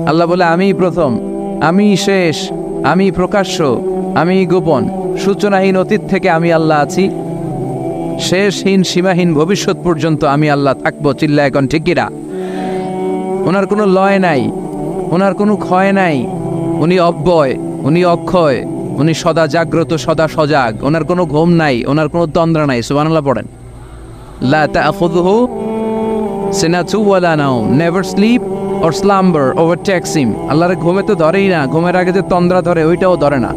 আল্লাহ বলে আমি প্রথম, আমি শেষ, আমি প্রকাশ্য, আমি গোপন, সূচনাহীন অতীত থেকে আমি আল্লাহ আছি, শেষহীন সীমাহীন ভবিষ্যৎ পর্যন্ত আমি আল্লাহ থাকবো। চিল্লা এখন ঠিক কিনা? ওনার কোনো লয় নাই, ওনার কোনো ক্ষয় নাই, উনি অব্যয়, উনি অক্ষয়, উনি সদা জাগ্রত, সদা সজাগ, ওনার কোনো ঘুম নাই, ওনার কোনো তন্দ্রা নাই। সুবহানাল্লাহ পড়েন। লা তাখুযুহু সিনাতু ওয়ালা নাওম, never sleep or slumber overtakes him. আল্লাহর ঘুমে তো ধরেই না, ঘুমের আগে যে তন্দ্রা ধরে ওইটাও ধরে না।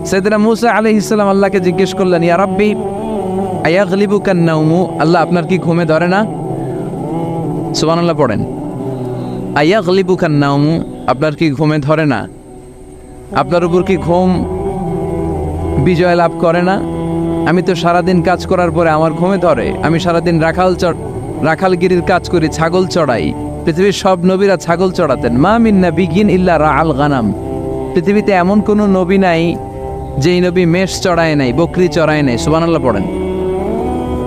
সাইয়েদনা মূসা আলাইহিস সালাম আল্লাহকে জিজ্ঞেস করলেন, ইয়া রাব্বি আয়াগলিবুকান নাওমু, আল্লাহ আপনার কি ঘুমে ধরে না? সুবহানাল্লাহ পড়েন। আয়াগলিবুকান নাওমু, আপনার কি ঘুমে ধরে না? আপনার উপর কি ঘুম বিজয় লাভ করে না? আমি তো সারাদিন কাজ করার পরে আমার ঘুমে ধরে। আমি সারাদিন রাখালগিরির কাজ করি, ছাগল চড়াই। পৃথিবীর সব নবীরা ছাগল চড়াতেন। মা মিন নাবিয়্যিন ইল্লা রাআল গানাম, পৃথিবীতে এমন কোনো নবী নাই যেই নবী মেষ চড়ায় নাই, বকরি চড়ায় নাই। সুবহানাল্লাহ পড়েন।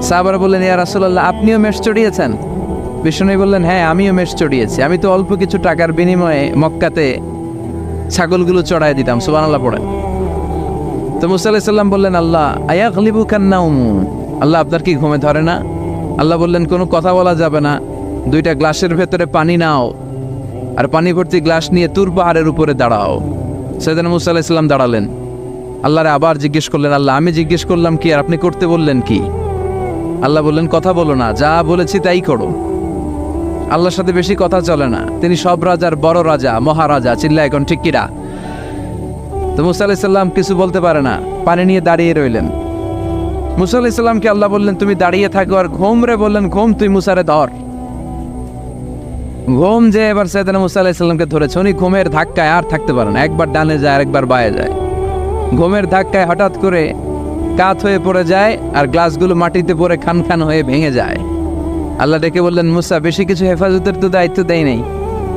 সাহাবারা বললেন, ইয়া রাসূলুল্লাহ, আপনিও মেষ চড়িয়েছেন? বিষ্ণু বললেন, হ্যাঁ আমিও মেষ চড়িয়েছি। আমি তো অল্প কিছু টাকার বিনিময়ে মক্কাতে ছাগলগুলো চড়ায় দিতাম। সুবহানাল্লাহ পড়েন। তো মূসা আলাইহিস সালাম বললেন, আল্লাহ আয়াগলিবুকান নাওম, আল্লাহ আপনার কি ঘুমে ধরে না? আল্লাহ বললেন, কোনো কথা বলা যাবে না, দুইটা গ্লাসের ভেতরে পানি নাও, আর পানি ভর্তি গ্লাস নিয়ে তুর পাহাড়ের উপরে দাঁড়াও। সাইয়েদনা মূসা আলাইহিস সালাম দাঁড়ালেন। আল্লাহরে আবার জিজ্ঞেস করলেন, আল্লাহ আমি জিজ্ঞেস করলাম কি আর আপনি করতে বললেন কি? আল্লাহ বললেন, কথা বলো না, যা বলেছি তাই করো। আল্লাহর সাথে বেশি কথা চলে না, তিনি সব রাজার বড় রাজা, মহারাজা। চিল্লা এখন ঠিক কিরা? তো মূসা আলাইহিস সালাম কিছু বলতে পারে না, পানি নিয়ে দাঁড়িয়ে রইলেন। মূসা আলাইহিস সালামকে আল্লাহ বললেন, তুমি দাঁড়িয়ে থাকো, আর ঘুম রে বললেন, ঘুম তুই মূসারে ধর। ঘুম যে এবার সাইয়েদনা মূসা আলাইহিস সালামকে ধরেছে, উনি ঘুমের ধাক্কায় আর থাকতে পারে না, একবার ডানে যায় আরেকবার বায়ে যায়। ঘুমের ধাক্কায় হঠাৎ করে কাত হয়ে পড়ে যায়, আর গ্লাসগুলো মাটিতে পড়ে খান খান হয়ে ভেঙে যায়। আল্লাহ ডেকে বললেন, মূসা বেশি কিছু হেফাজতের তো দায়িত্ব দেয় নাই,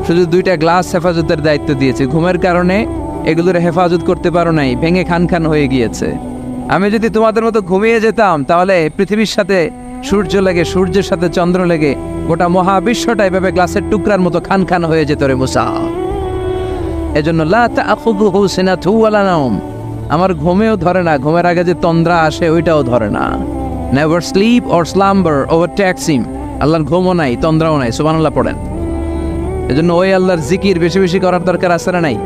শুধু দুইটা গ্লাস হেফাজতের দায়িত্ব দিয়েছে। ঘুমের কারণে এগুলোর হেফাজত করতে পারো নাই, ভেঙে খান খান হয়ে গিয়েছে। আমি যদি তোমাদের মতো ঘুমিয়ে যেতাম, তাহলে পৃথিবীর সাথে সূর্য লেগে, সূর্যের সাথে চন্দ্র লেগে গোটা মহাবিশ্বটা এভাবে গ্লাসের টুকরার মতো খান খান হয়ে যেত রে মূসা। এজন্য লা তাখুযুহু সিনাতু ওয়ালা নাওম, আমার ঘুমেও ধরে না, ঘুমের আগে যে তন্দ্রা আসে ওইটাও ধরে না। Never sleep or slumber overtakes him, আল্লাহর ঘুমও নাই, তন্দ্রাও নাই। সুবহানাল্লাহ পড়েন। এজন্য ওই আল্লাহর জিকির বেশি বেশি করার দরকার আছে না নাই?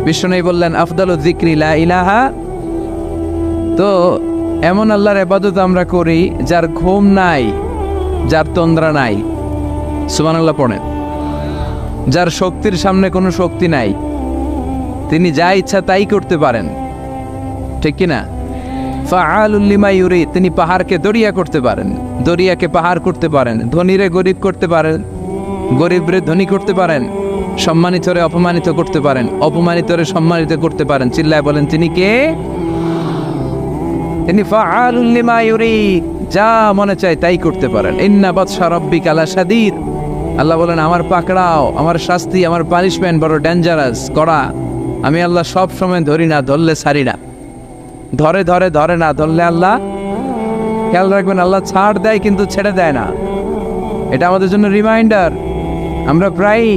বিষ্ণু বললেন, আফদালু যিকরি লা ইলাহা। তো এমন আল্লাহর ইবাদত আমরা করি যার ঘুম নাই, যার তন্দ্রা নাই। সুবহানাল্লাহ পড়েন। যার শক্তির সামনে কোনো শক্তি নাই, তিনি যা ইচ্ছা তাই করতে পারেন, ঠিক কিনা? ফাআলুল লিমা ইউরিদ, তিনি পাহাড়কে দরিয়া করতে পারেন, দরিয়াকে পাহাড় করতে পারেন, ধনীরে গরিব করতে পারেন, গরিবরে ধনী করতে পারেন, সম্মানিতরে অপমানিত করতে পারেন, অপমানিতরে সম্মানিত করতে পারেন। চিল্লায় বলেন, তিনি কে? তিনি ফাআলুল লিমা ইউরিদ, যা মনে চায় তাই করতে পারেন। ইন্না বাতশা রাব্বিকা লাশাদীদ, আল্লাহ বলেন, আমার পাকড়াও, আমার শাস্তি, আমার পানিশমেন্ট বড় ডেঞ্জারাস, কড়া। আমি আল্লাহ সব সময় ধরি না, ধরলে ছাড়ি না। ধরে ধরে ধরে না, ধরলে আল্লাহ, খেয়াল রাখবেন, আল্লাহ ছাড় দেয় কিন্তু ছেড়ে দেয় না। এটা আমাদের জন্য রিমাইন্ডার। আমরা প্রায়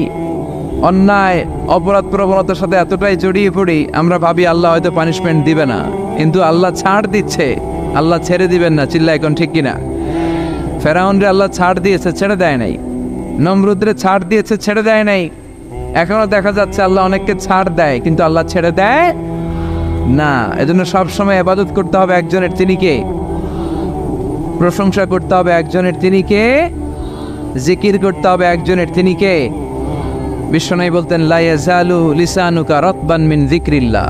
অন্যায় অপরাধ প্রবণতার সাথে এতটাই জড়িয়ে পড়ি, আমরা ভাবি আল্লাহ হয়তো পানিশমেন্ট দিবে না, কিন্তু আল্লাহ ছাড় দিচ্ছে, আল্লাহ ছেড়ে দিবেন না। চিল্লা এখন ঠিক কিনা? ফেরাউনরে আল্লাহ ছাড় দিয়েছে, ছেড়ে দেয় নাই। নমরুদরে ছাড় দিয়েছে, ছেড়ে দেয় নাই। এখনো দেখা যাচ্ছে আল্লাহ অনেককে ছাড় দেয়, কিন্তু আল্লাহ ছেড়ে দেয় না। এজন্য সবসময় ইবাদত করতে হবে একজনের, তিনি কে? প্রশংসা করতে হবে একজনের, তিনি কে? জিকির করতে হবে একজনের, তিনি কে? বিশ্বনবী বলতেন, লা ইয়াজালু লিসানুকা রাতবান মিন যিকরিল্লাহ,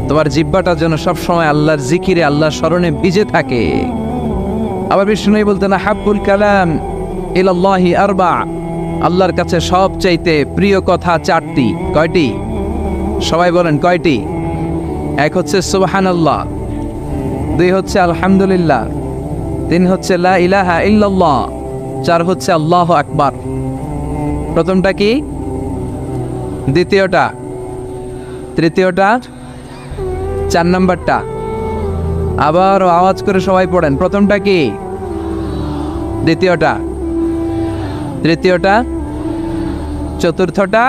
তোমার জিহ্বাটা যেন সবসময় আল্লাহর জিকিরে, আল্লাহর স্মরণে ভিজে থাকে। আবার বিশ্বনবী বলতেন, হাব্বুল কালাম ইলাল্লাহি আরবা, আল্লাহর কাছে সবচাইতে প্রিয় কথা চারটি। কয়টি? সবাই বলেন কয়টি? এক হচ্ছে সুবহানাল্লাহ, দুই হচ্ছে আলহামদুলিল্লাহ, তিন হচ্ছে লা ইলাহা ইল্লাল্লাহ, চার হচ্ছে আল্লাহু আকবার। প্রথমটা কি? দ্বিতীয়টা? তৃতীয়টা? চার নাম্বারটা? আবার আওয়াজ করে সবাই পড়েন, প্রথমটা কি? দ্বিতীয়টা? তৃতীয়টা? চতুর্থটা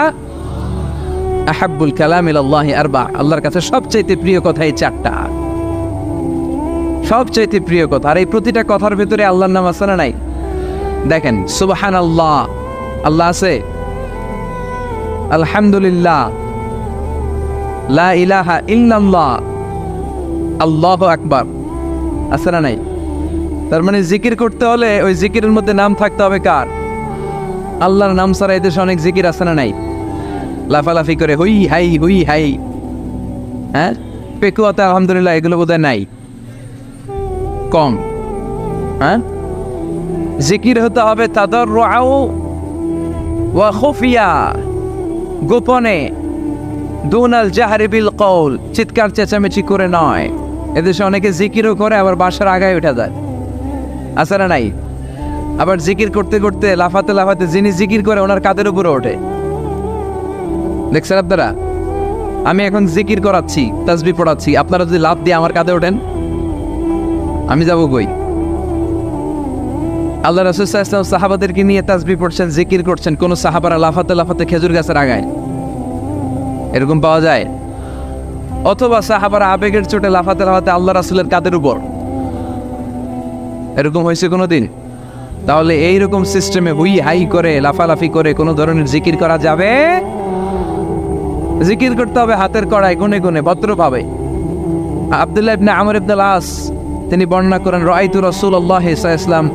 আহাব্বুল কালাম ইলাল্লাহি আরবা, আল্লাহর কাছে সবচাইতে প্রিয় কথা এই চারটা, সবচাইতে প্রিয় কথা। আর এই প্রতিটা কথার ভিতরে আল্লাহর নাম আছে না নাই? দেখেন, সুবহানাল্লাহ আল্লাহ আছে, আলহামদুলিল্লাহ, লা ইলাহা ইল্লাল্লাহ, আল্লাহু আকবার, আছে না নাই? তার মানে জিকির করতে হলে ওই জিকিরের মধ্যে নাম থাকতে হবে কার? আল্লাহর নাম ছাড়া এদেশে অনেক জিকির আছে না নাই? লাফালাফি করে হুই হাই, হ্যাঁ, পেকুয়াতে আলহামদুলিল্লাহ, এগুলো বোধহয় নাই, কম। হ্যাঁ, জিকির হতে হবে তাদাররুআ ওয়া খুফিয়া, গোপনে, দুনাল জাহরি বিল কওল, চিৎকার চেঁচামেচি করে নয়। এদেশে অনেকে জিকিরও করে আবার বাসার আগায় উঠে যায়, আছে না নাই? আবার জিকির করতে করতে লাফাতে লাফাতে যিনি জিকির করে ওনার কাঁধের উপরে ওঠে, দেখছেন আপনারা? আমি এখন জিকির করাচ্ছি, তাসবিহ পড়াচ্ছি, আপনারা যদি লাফ দিয়ে আমার কাঁধে ওঠেন, আমি যাবো কই? আল্লাহ রাসূল সাল্লাল্লাহু আলাইহি ওয়াসাল্লাম সাহাবাদেরকে নিয়ে তাসবিহ পড়ছেন, জিকির করছেন, কোন সাহাবারা লাফাতে লাফাতে খেজুর গাছের আগায়, এরকম পাওয়া যায়? অথবা সাহাবারা আবেগের চোটে লাফাতে লাফাতে আল্লাহ রাসূলের কাঁধের উপর, এরকম হয়েছে কোনোদিন? তাহলে এইরকম সিস্টেমে হুই হাই করে লাফালাফি করে কোনো ধরনের জিকির করা যাবে? জিকির করতে হবে হাতের কড়ায়, গুনে গুনে, ভদ্রভাবে। আব্দুল্লাহ ইবনে আমর ইবনে আল-আস তিনি বর্ণনা করেন, রাআইতু রাসূলুল্লাহ সাল্লাল্লাহু আলাইহি ওয়াসাল্লাম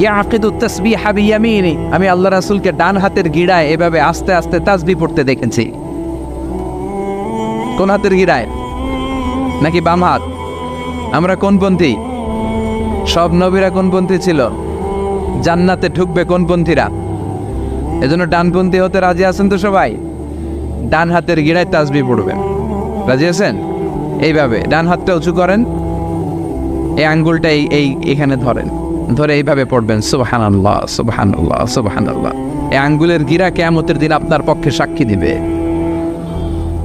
ইয়াকিদু তাসবিহা বিয়ামিনি, আমি আল্লাহ রাসূলকে ডান হাতের গিড়ায় এভাবে আস্তে আস্তে তাসবিহ পড়তে দেখেছি। কোন হাতের গিড়ায়? নাকি বাম হাত? আমরা কোন পন্থী? সব নবীরা কোন পন্থী ছিল? জান্নাতে ঢুকবে কোন পন্থীরা? এজন্য ডানপন্থী হতে রাজি আছেন তো সবাই? ডান হাতের গিড়ায় তাসবিহ পড়বেন, রাজি আছেন? এইভাবে ডান হাতটা উঁচু করেন, এই আঙ্গুলটা এইখানে ধরেন, ধরে এইভাবে পড়বেন, সুবহানাল্লাহ সুবহানাল্লাহ সুবহানাল্লাহ। এই আঙ্গুলের গিরা কিয়ামতের দিন আপনার পক্ষে সাক্ষী দিবে।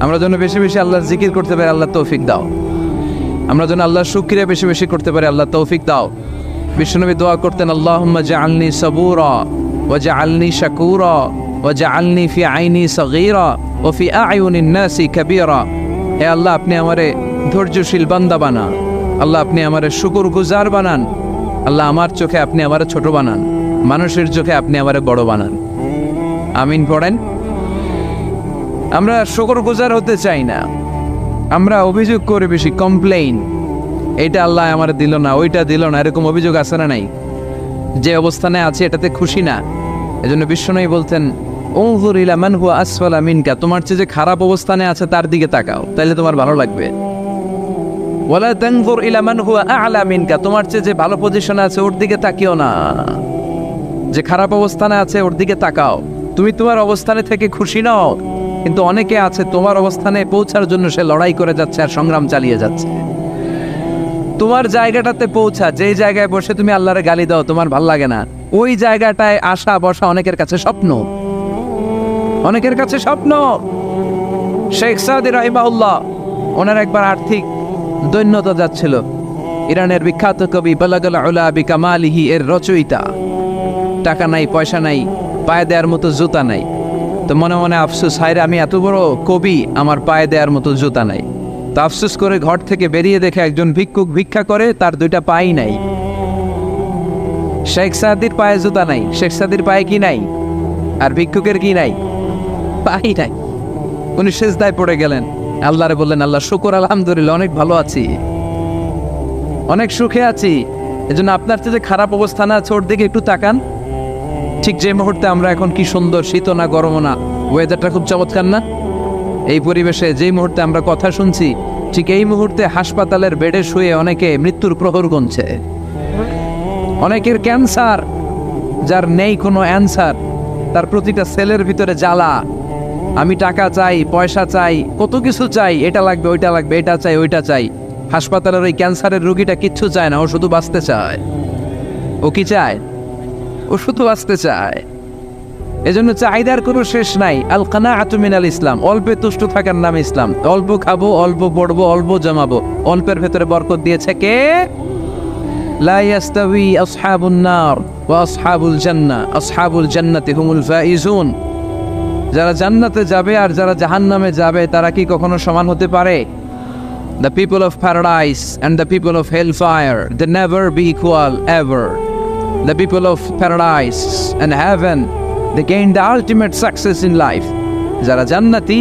আমরা যেন বেশি বেশি আল্লাহর জিকির করতে পারি, আল্লাহ তৌফিক দাও। আমরা যেন আল্লাহর শুকরিয়া বেশি বেশি করতে পারি, আল্লাহ তৌফিক দাও। বিশ্বনবী দোয়া করতেন, আল্লাহুম্মা জাআলনি সাবুরা ওয়া জাআলনি শাকুরা ওয়া জাআলনি ফি আইনি সগীরা ওয়া ফি আ'য়ুনিন নাসি কাবীরা। হে আল্লাহ, আপনি আমারে ধৈর্যশীল বান্দা বানান, আল্লাহ আপনি আমারে শুকরগুজার বানান, আল্লাহ আমার চোখে আপনি আমারে ছোট বানান, মানুষের চোখে আপনি আমারে বড় বানান। আমিন পড়েন। আমরা শুকরগুজার হতে চাই না, আমরা অভিযোগ করে বেশি, কমপ্লেইন, এইটা আল্লাহ আমার দিল না, ওইটা দিল না, এরকম অভিযোগ আছে না নাই? যে অবস্থানে আছে এটাতে খুশি না। এজন্য বিশ্বনবী বলতেন, উনজুর ইলা মান হুয়া আসফালা মিনকা, তোমার চেয়ে যে খারাপ অবস্থানে আছে তার দিকে তাকাও, তাহলে তোমার ভালো লাগবে। ওয়ালা তানজুর ইলা মান হুয়া আ'লা মিনকা, তোমার চেয়ে যে ভালো পজিশনে আছে ওর দিকে তাকিও না, যে খারাপ অবস্থানে আছে ওর দিকে তাকাও। তুমি তোমার অবস্থানে থেকে খুশি নাও, কিন্তু অনেকে আছে তোমার অবস্থানে পৌঁছার জন্য সে লড়াই করে যাচ্ছে আর সংগ্রাম চালিয়ে যাচ্ছে। তোমার জায়গাটাতে পৌঁছা, যেই জায়গায় বসে তুমি আল্লাহরে গালি দাও, তোমার ভাল লাগে না, ওই জায়গাটায় আসা বসা অনেকের কাছে স্বপ্ন, অনেকের কাছে স্বপ্ন। শেখ সাদি রাহিমাহুল্লাহ, ওনার একবার আর্থিক দৈন্যতা যাচ্ছিল। ইরানের বিখ্যাত কবি বালাগাল উলা বিকামালিহি এর রচয়িতা, টাকা নাই, পয়সা নাই, পায়ে দেওয়ার মতো জুতা নাই। তো মনে মনে আফসোস, হায়রে আমি এত বড় কবি, আমার পায়ে দেওয়ার মতো জুতা নাই। তো আফসোস করে ঘর থেকে বেরিয়ে দেখে একজন ভিক্ষুক ভিক্ষা করে, তার দুইটা পাই নাই। শেখ সাদির পায়ে জুতা নাই, শেখ সাদির পায়ে কি নাই? আর ভিক্ষুকের কি নাই? পাই নাই। উনি সেজদায় পড়ে গেলেন, আল্লাহরে বললেন, আল্লাহ শুকর, আলহামদুলিল্লাহ, অনেক ভালো আছি, অনেক সুখে আছি। এজন্য আপনার চেয়ে যে খারাপ অবস্থানে আছে ওর দিকে একটু তাকান। ঠিক যে মুহূর্তে আমরা এখন, কি সুন্দর, শীত না গরম না, ওয়েদারটা খুব চমৎকার না? এই পরিবেশে যেই মুহূর্তে আমরা কথা শুনছি, ঠিক এই মুহূর্তে হাসপাতালের বেডে শুয়ে অনেকে মৃত্যুর প্রহর গুনছে। অনেকের ক্যান্সার, যার নেই কোনো অ্যান্সার, তার প্রতিটা সেলের ভিতরে জ্বালা, আমি টাকা চাই, পয়সা চাই, কত কিছু চাই, এটা লাগবে, ওইটা লাগবে, এটা চাই, ওইটা চাই। হাসপাতালের ওই ক্যান্সারের রোগীটা কিচ্ছু চায় না, ও শুধু বাঁচতে চায়। ও কি চায়? ও শুধু বাঁচতে চায়। এজন্য চাহিদার কোনো শেষ নাই। আল কানাআতু মিনাল ইসলাম, অল্পে তুষ্ট থাকার নাম ইসলাম। অল্প খাবো, অল্প পড়বো, অল্প জমাবো, অল্পের ভেতরে বরকত দিয়েছে কে? লা ইয়াস্তাউই আসহাবুন নার ওয়া আসহাবুল জান্নাহ, আসহাবুল জান্নাতি হুমুল ফাইজুন। যারা জান্নাতে যাবে আর যারা জাহান্নামে যাবে তারা কি কখনো সমান হতে পারে? The people of paradise and the people of hellfire, they never be equal ever. The people of paradise and heaven, they gain the ultimate success in life. যারা জান্নাতি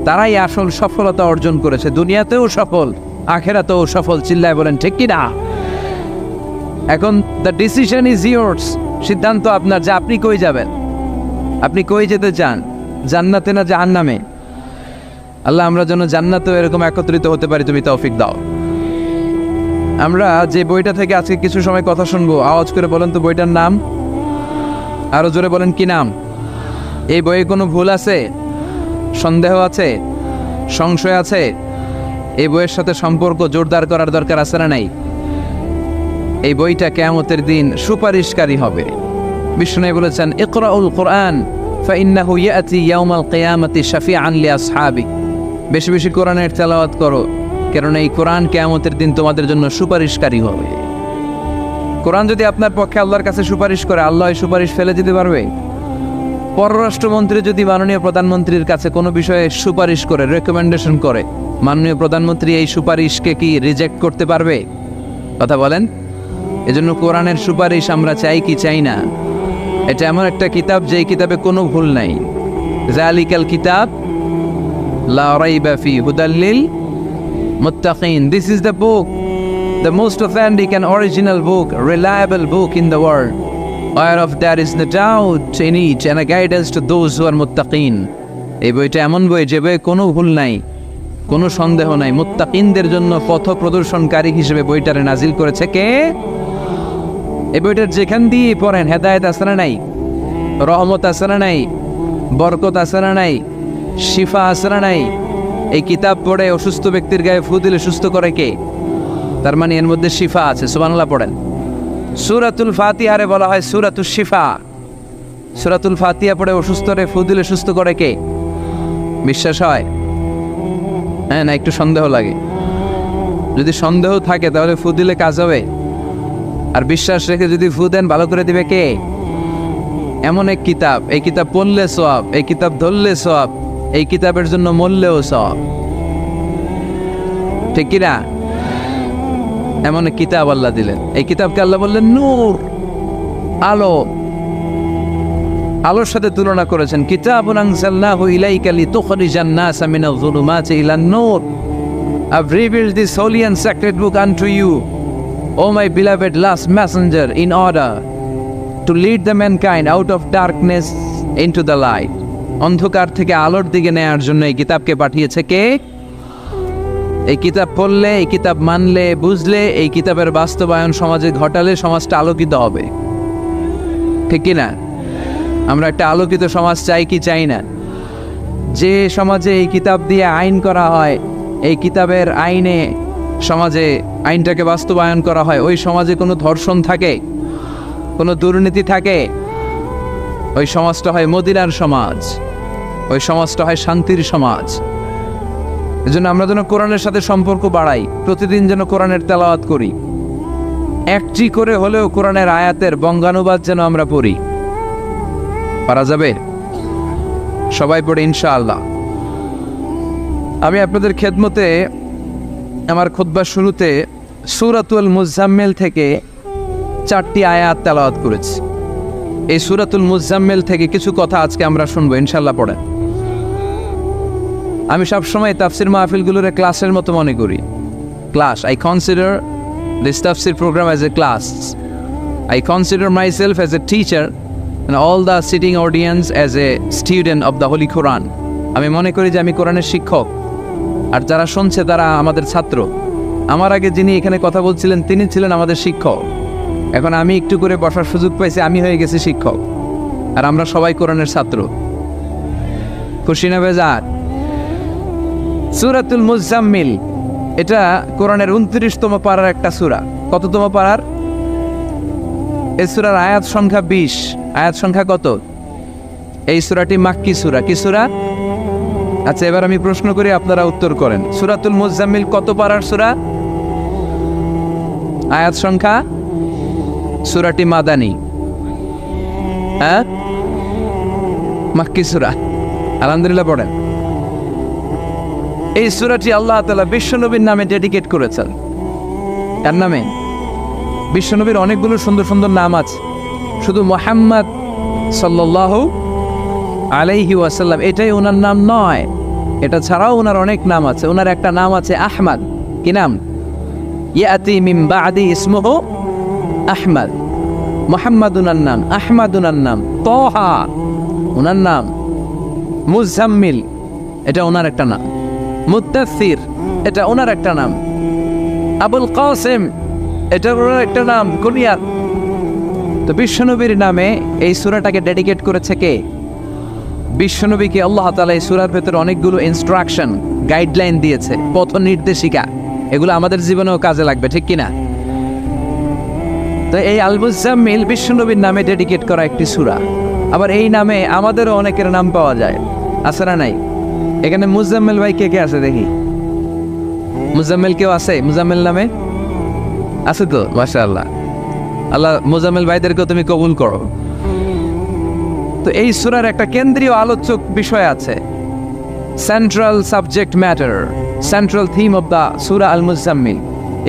তারাই আসল সফলতা অর্জন করেছে, দুনিয়াতেও সফল, আখেরাতেও সফল। চিল্লায় বলেন ঠিক কি না? এখন the decision is yours, সিদ্ধান্ত আপনার যে আপনি কই যাবেন, আপনি কই যেতে চান, জান্নাতে না জাহান্নামে? আল্লাহ আমরা যেন জান্নাতেও এরকম একত্রিত হতে পারি, তুমি তৌফিক দাও। আমরা যে বইটা থেকে আজকে কিছু সময় কথা শুনবো, আওয়াজ করে বলেন তো বইটার নাম, আরো জোরে বলেন কি নাম? এই বইয়ে কোনো ভুল আছে, সন্দেহ আছে, সংশয় আছে? এই বইয়ের সাথে সম্পর্ক জোরদার করার দরকার আছে না নাই? এই বইটা কিয়ামতের দিন সুপারিশকারী হবে। বিষ্ণু বলেছেন ইকরাউল কোরআন ফাইন্নাহু ইয়াতি ইয়াউমাল কিয়ামাতি শাফিআন লিআসহাবি। বেশি বেশি কোরআনের তেলাওয়াত করো, কারণ এই কোরআন কিয়ামতের দিন তোমাদের জন্য সুপারিশকারী হবে। কোরআন যদি আপনার পক্ষে আল্লাহর কাছে সুপারিশ করে, আল্লাহ এই সুপারিশ ফেলে দিতে পারবে? পররাষ্ট্রমন্ত্রী যদি মাননীয় প্রধানমন্ত্রীর কাছে কোনো বিষয়ে সুপারিশ করে, রেকমেন্ডেশন করে, মাননীয় প্রধানমন্ত্রী এই সুপারিশকে কি রিজেক্ট করতে পারবে? কথা বলেন। এজন্য কোরআনের সুপারিশ আমরা চাই কি চাই না? এটা এমন একটা কিতাব যেই কিতাবে কোনো ভুল নাই। যালিকাল কিতাব লা রাইবা ফি হুদাল লিল মুত্তাকিন। This is the book, the most authentic and original book, reliable book in the world, whereof there is no doubt in it and a guidance to those who are muttaqin. এই বইটা এমন বই যে বইয়ে কোনো ভুল নাই, কোনো সন্দেহ নাই। মুত্তাকিনদের জন্য পথ প্রদর্শনকারী হিসেবে বইটারে নাজিল করেছে কে? এই বইটার যেখান দিয়ে পড়েন হেদায়েত আছে না নাই, রহমত আছে না নাই, বরকত আছে না নাই, শিফা আছে না নাই? এই কিতাব পড়ে অসুস্থ ব্যক্তির গায়ে ফু দিলে সুস্থ করে কে? তার মানে এর মধ্যে শিফা আছে। সুবহানাল্লাহ পড়েন। সূরাতুল ফাতিহারে বলা হয় সূরাতুশ শিফা। সূরাতুল ফাতিহা পড়ে অসুস্থরে ফু দিলে সুস্থ করে কে? বিশ্বাস হয়? হ্যাঁ না একটু সন্দেহ লাগে? যদি সন্দেহ থাকে তাহলে ফু দিলে কাজ হবে? আর বিশ্বাস রেখে যদি ফু দেন ভালো করে দিবে কে? এমন এক কিতাব, এই কিতাব পড়লে সওয়াব, এই কিতাব ধরলে সওয়াব, এই কিতাবের জন্য মরলেও সওয়াব। ঠিক কি না? এমন এক কিতাব আল্লাহ দিলেন। এই কিতাবকে আল্লাহ বললেন নূর, আলো। আলোর সাথে তুলনা করেছেন কিতাবুন আনজালনাহু ইলাইকা লিতুখরিজান NASA Minaj যুলুমাতি ইলান Noor. I've revealed this holy and sacred book unto you, O my beloved last messenger, in order to lead the mankind out of darkness into the light. অন্ধকার থেকে আলোর দিকে নেয়ার জন্য এই কিতাবকে পাঠিয়েছে কে? এই কিতাব পড়লে, এই কিতাব মানলে, বুঝলে, এই কিতাবের বাস্তবায়ন সমাজে ঘটালে সমাজটা আলোকিত হবে। ঠিক কি না? আমরা একটা আলোকিত সমাজ চাই কি চাই না? যে সমাজে এই কিতাব দিয়ে আইন করা হয়, এই কিতাবের আইনে সমাজে আইনটাকে বাস্তবায়ন করা হয়, ওই সমাজে কোনো ধর্ষণ থাকে, কোনো দুর্নীতি থাকে, ওই সমাজটা হয় মদিনার সমাজ, ওই সমাজটা হয় শান্তির সমাজ। এজন্য আমরা যেন কোরআনের সাথে সম্পর্ক বাড়াই, প্রতিদিন যেন কোরআনের তেলাওয়াত করি, একটি করে হলেও কোরআনের আয়াতের বঙ্গানুবাদ যেন আমরা পড়ি। পারা যাবে? সবাই পড়ে ইনশাআল্লাহ। আমি আপনাদের খেদমতে আমার খুতবার শুরুতে সূরাতুল মুজাম্মিল থেকে 4টি আয়াত তেলাওয়াত করেছি। এই সূরাতুল মুজাম্মিল থেকে কিছু কথা আজকে আমরা শুনবো ইনশাআল্লাহ। পড়েন। আমি সবসময় তাফসির মাহফিলগুলোর ক্লাসের মতো মনে করি। Class, I consider this tafsir program as a class. I consider myself as a teacher and all the sitting audience as a student of the Holy Quran. আমি মনে করি যে আমি কোরআনের শিক্ষক, আর যারা শুনছে তারা আমাদের ছাত্র। আমার আগে যিনি এখানে কথা বলছিলেন তিনি ছিলেন আমাদের শিক্ষক। এখন আমি একটু করে বসার সুযোগ পাইছি, আমি হয়ে গেছি শিক্ষক, আর আমরা সবাই কোরআনের ছাত্র। খুশি না বেজার? সূরাতুল মুজাম্মিল এটা কোরআনের 29তম পারার একটা সূরা। কততম পারার? এই সূরার আয়াত সংখ্যা 20। আয়াত সংখ্যা কত? এই সূরাটি মাক্কি সূরা। কি সূরা? আচ্ছা, এবার আমি প্রশ্ন করি, আপনারা উত্তর করেন। সূরাতুল মুজাম্মিল কত পারার সূরা? আয়াত সংখ্যা? সূরাটি মাদানী। হ্যাঁ, মাক্কি সূরা। আলহামদুলিল্লাহ পড়েন। এই সূরাটি আল্লাহ তাআলা বিশ্বনবীর নামে ডেডিকেট করেছেন। কার নামে? বিশ্বনবীর অনেকগুলো সুন্দর সুন্দর নাম আছে, শুধু মুহাম্মদ সাল্লাল্লাহু আলাইহি ওয়াসাল্লাম এটাই ওনার নাম নয়, এটা ছাড়াও ওনার অনেক নাম আছে। ওনার একটা নাম আছে আহমদ। কি নাম? ইয়াতি মিন বাদি ইসমুহু আহমদ। মুহাম্মদ ওনার নাম, আহমদ ওনার নাম, তাহা ওনার নাম, মুজাম্মিল এটা ওনার একটা নাম, মুদ্দাসসির এটা ওনার একটা নাম, আবুল কাসেম এটা ওনার একটা নাম, কুনিয়াত। তো বিশ্বনবীর নামে এই সূরাটাকে ডেডিকেট করেছে কে? বিশ্বনবীকে আল্লাহ তাআলা এই সূরার ভেতরে অনেকগুলো ইনস্ট্রাকশন, গাইডলাইন দিয়েছে, পথ নির্দেশিকা। এগুলো আমাদের জীবনেও কাজে লাগবে, ঠিক কিনা? তো এই আল মুজাম্মিল বিশ্বনবীর নামে ডেডিকেট করা একটি সূরা। আবার এই নামে আমাদেরও অনেকের নাম পাওয়া যায়, আছে না নাই? এখানে মুজাম্মিল ভাই কে কে আছে দেখি? মুজাম্মিল কেউ আছে মুজাম্মিল নামে? আছে তো, মাশাআল্লাহ। আল্লাহ মুজাম্মিল ভাইদেরকেও তুমি কবুল করো। তো এই সূরার একটা কেন্দ্রীয় আলোচক বিষয় আছে, central subject matter, central theme of the Surah Al Muzzammil.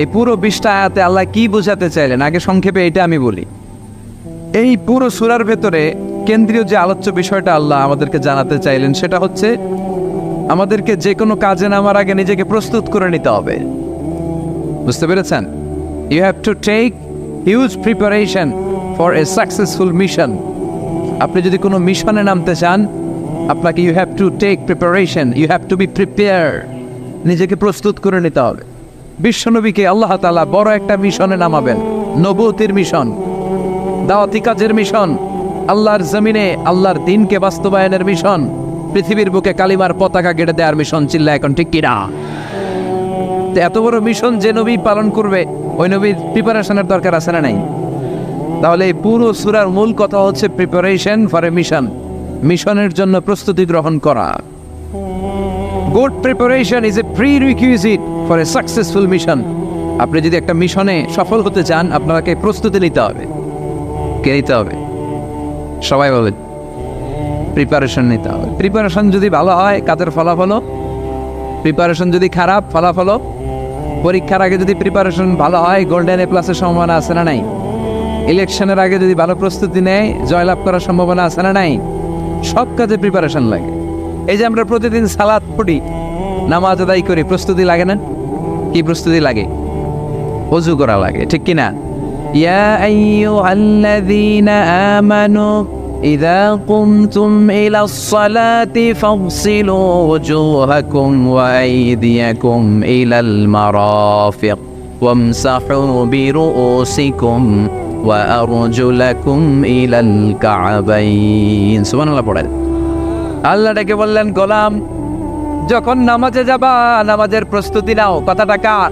এই পুরো 20টা আয়াতে আল্লাহ কি বোঝাতে চাইলেন, আগে সংক্ষেপে এটা আমি বলি। এই পুরো সূরার ভেতরে কেন্দ্রীয় যে আলোচ্য বিষয়টা আল্লাহ আমাদেরকে জানাতে চাইলেন সেটা হচ্ছে আমাদেরকে যে কোনো কাজে নামার আগে নিজেকে প্রস্তুত করে নিতে হবে। বুঝতে পেরেছেন? You have to take huge preparation for a successful mission. আপনি যদি কোনো মিশনে নামতে চান, আপনাকে you have to take preparation, you have to be prepare. নিজেকে প্রস্তুত করে নিতে হবে। বিশ্বনবীকে আল্লাহ তাআলা বড় একটা মিশনে নামাবেন, নবুয়তের মিশন, দাওয়াতি কাজের মিশন, আল্লাহর জমিনে আল্লাহর দ্বীনকে বাস্তবায়নের মিশন, পৃথিবীর বুকে কালিমার পতাকা গেড়ে দেওয়ার মিশন। চিল্লা এখন ঠিক কিনা? তো এত বড় মিশন যে নবী পালন করবে, ওই নবীর প্রিপারেশনের দরকার আছে না নাই? তাহলে এই পুরো সূরার মূল কথা হচ্ছে প্রিপারেশন ফর এ মিশন, মিশনের জন্য প্রস্তুতি গ্রহণ করা। Good preparation is a prerequisite for a successful mission. আপনি যদি একটা মিশনে সফল হতে চান, আপনাকে প্রস্তুতি নিতে হবে। কে নিতে হবে? সবাই বলেন, প্রিপারেশন নিতে হবে। প্রিপারেশন যদি ভালো হয়, কাজের ফলাফলও। প্রিপারেশন যদি খারাপ, ফলাফলও। পরীক্ষার আগে যদি প্রিপারেশন ভালো হয়, গোল্ডেন এ প্লাসের সম্ভাবনা আছে না নাই? ইলেকশনের আগে যদি ভালো প্রস্তুতি নেয়, জয়লাভ করার সম্ভাবনা আছে না নাই? সব কাজে প্রিপারেশন লাগে। এই যে আমরা প্রতিদিন সালাত পড়ি, নামাজ আদায় করি, প্রস্তুতি লাগে না? কি প্রস্তুতি লাগে? ওযু করা লাগে, ঠিক কিনা? ইয়া আইয়ুহাল্লাযীনা আমানু ইযা কুমতুম ইলাস সালাতি ফাগসিলু ওয়ুজুহাকুম ওয়া আইদিয়াকুম ইলাল মারাফিক ওয়ামসাহু বিরুউসিকুম ওয়া আরজুলাকুম ইলাল কা'বাইন। সুবহানাল্লাহ পড়েন। আল্লাহ ডেকে বললেন, গোলাম যখন নামাজে যাবা, নামাজের প্রস্তুতি নাও। কথাটা কার?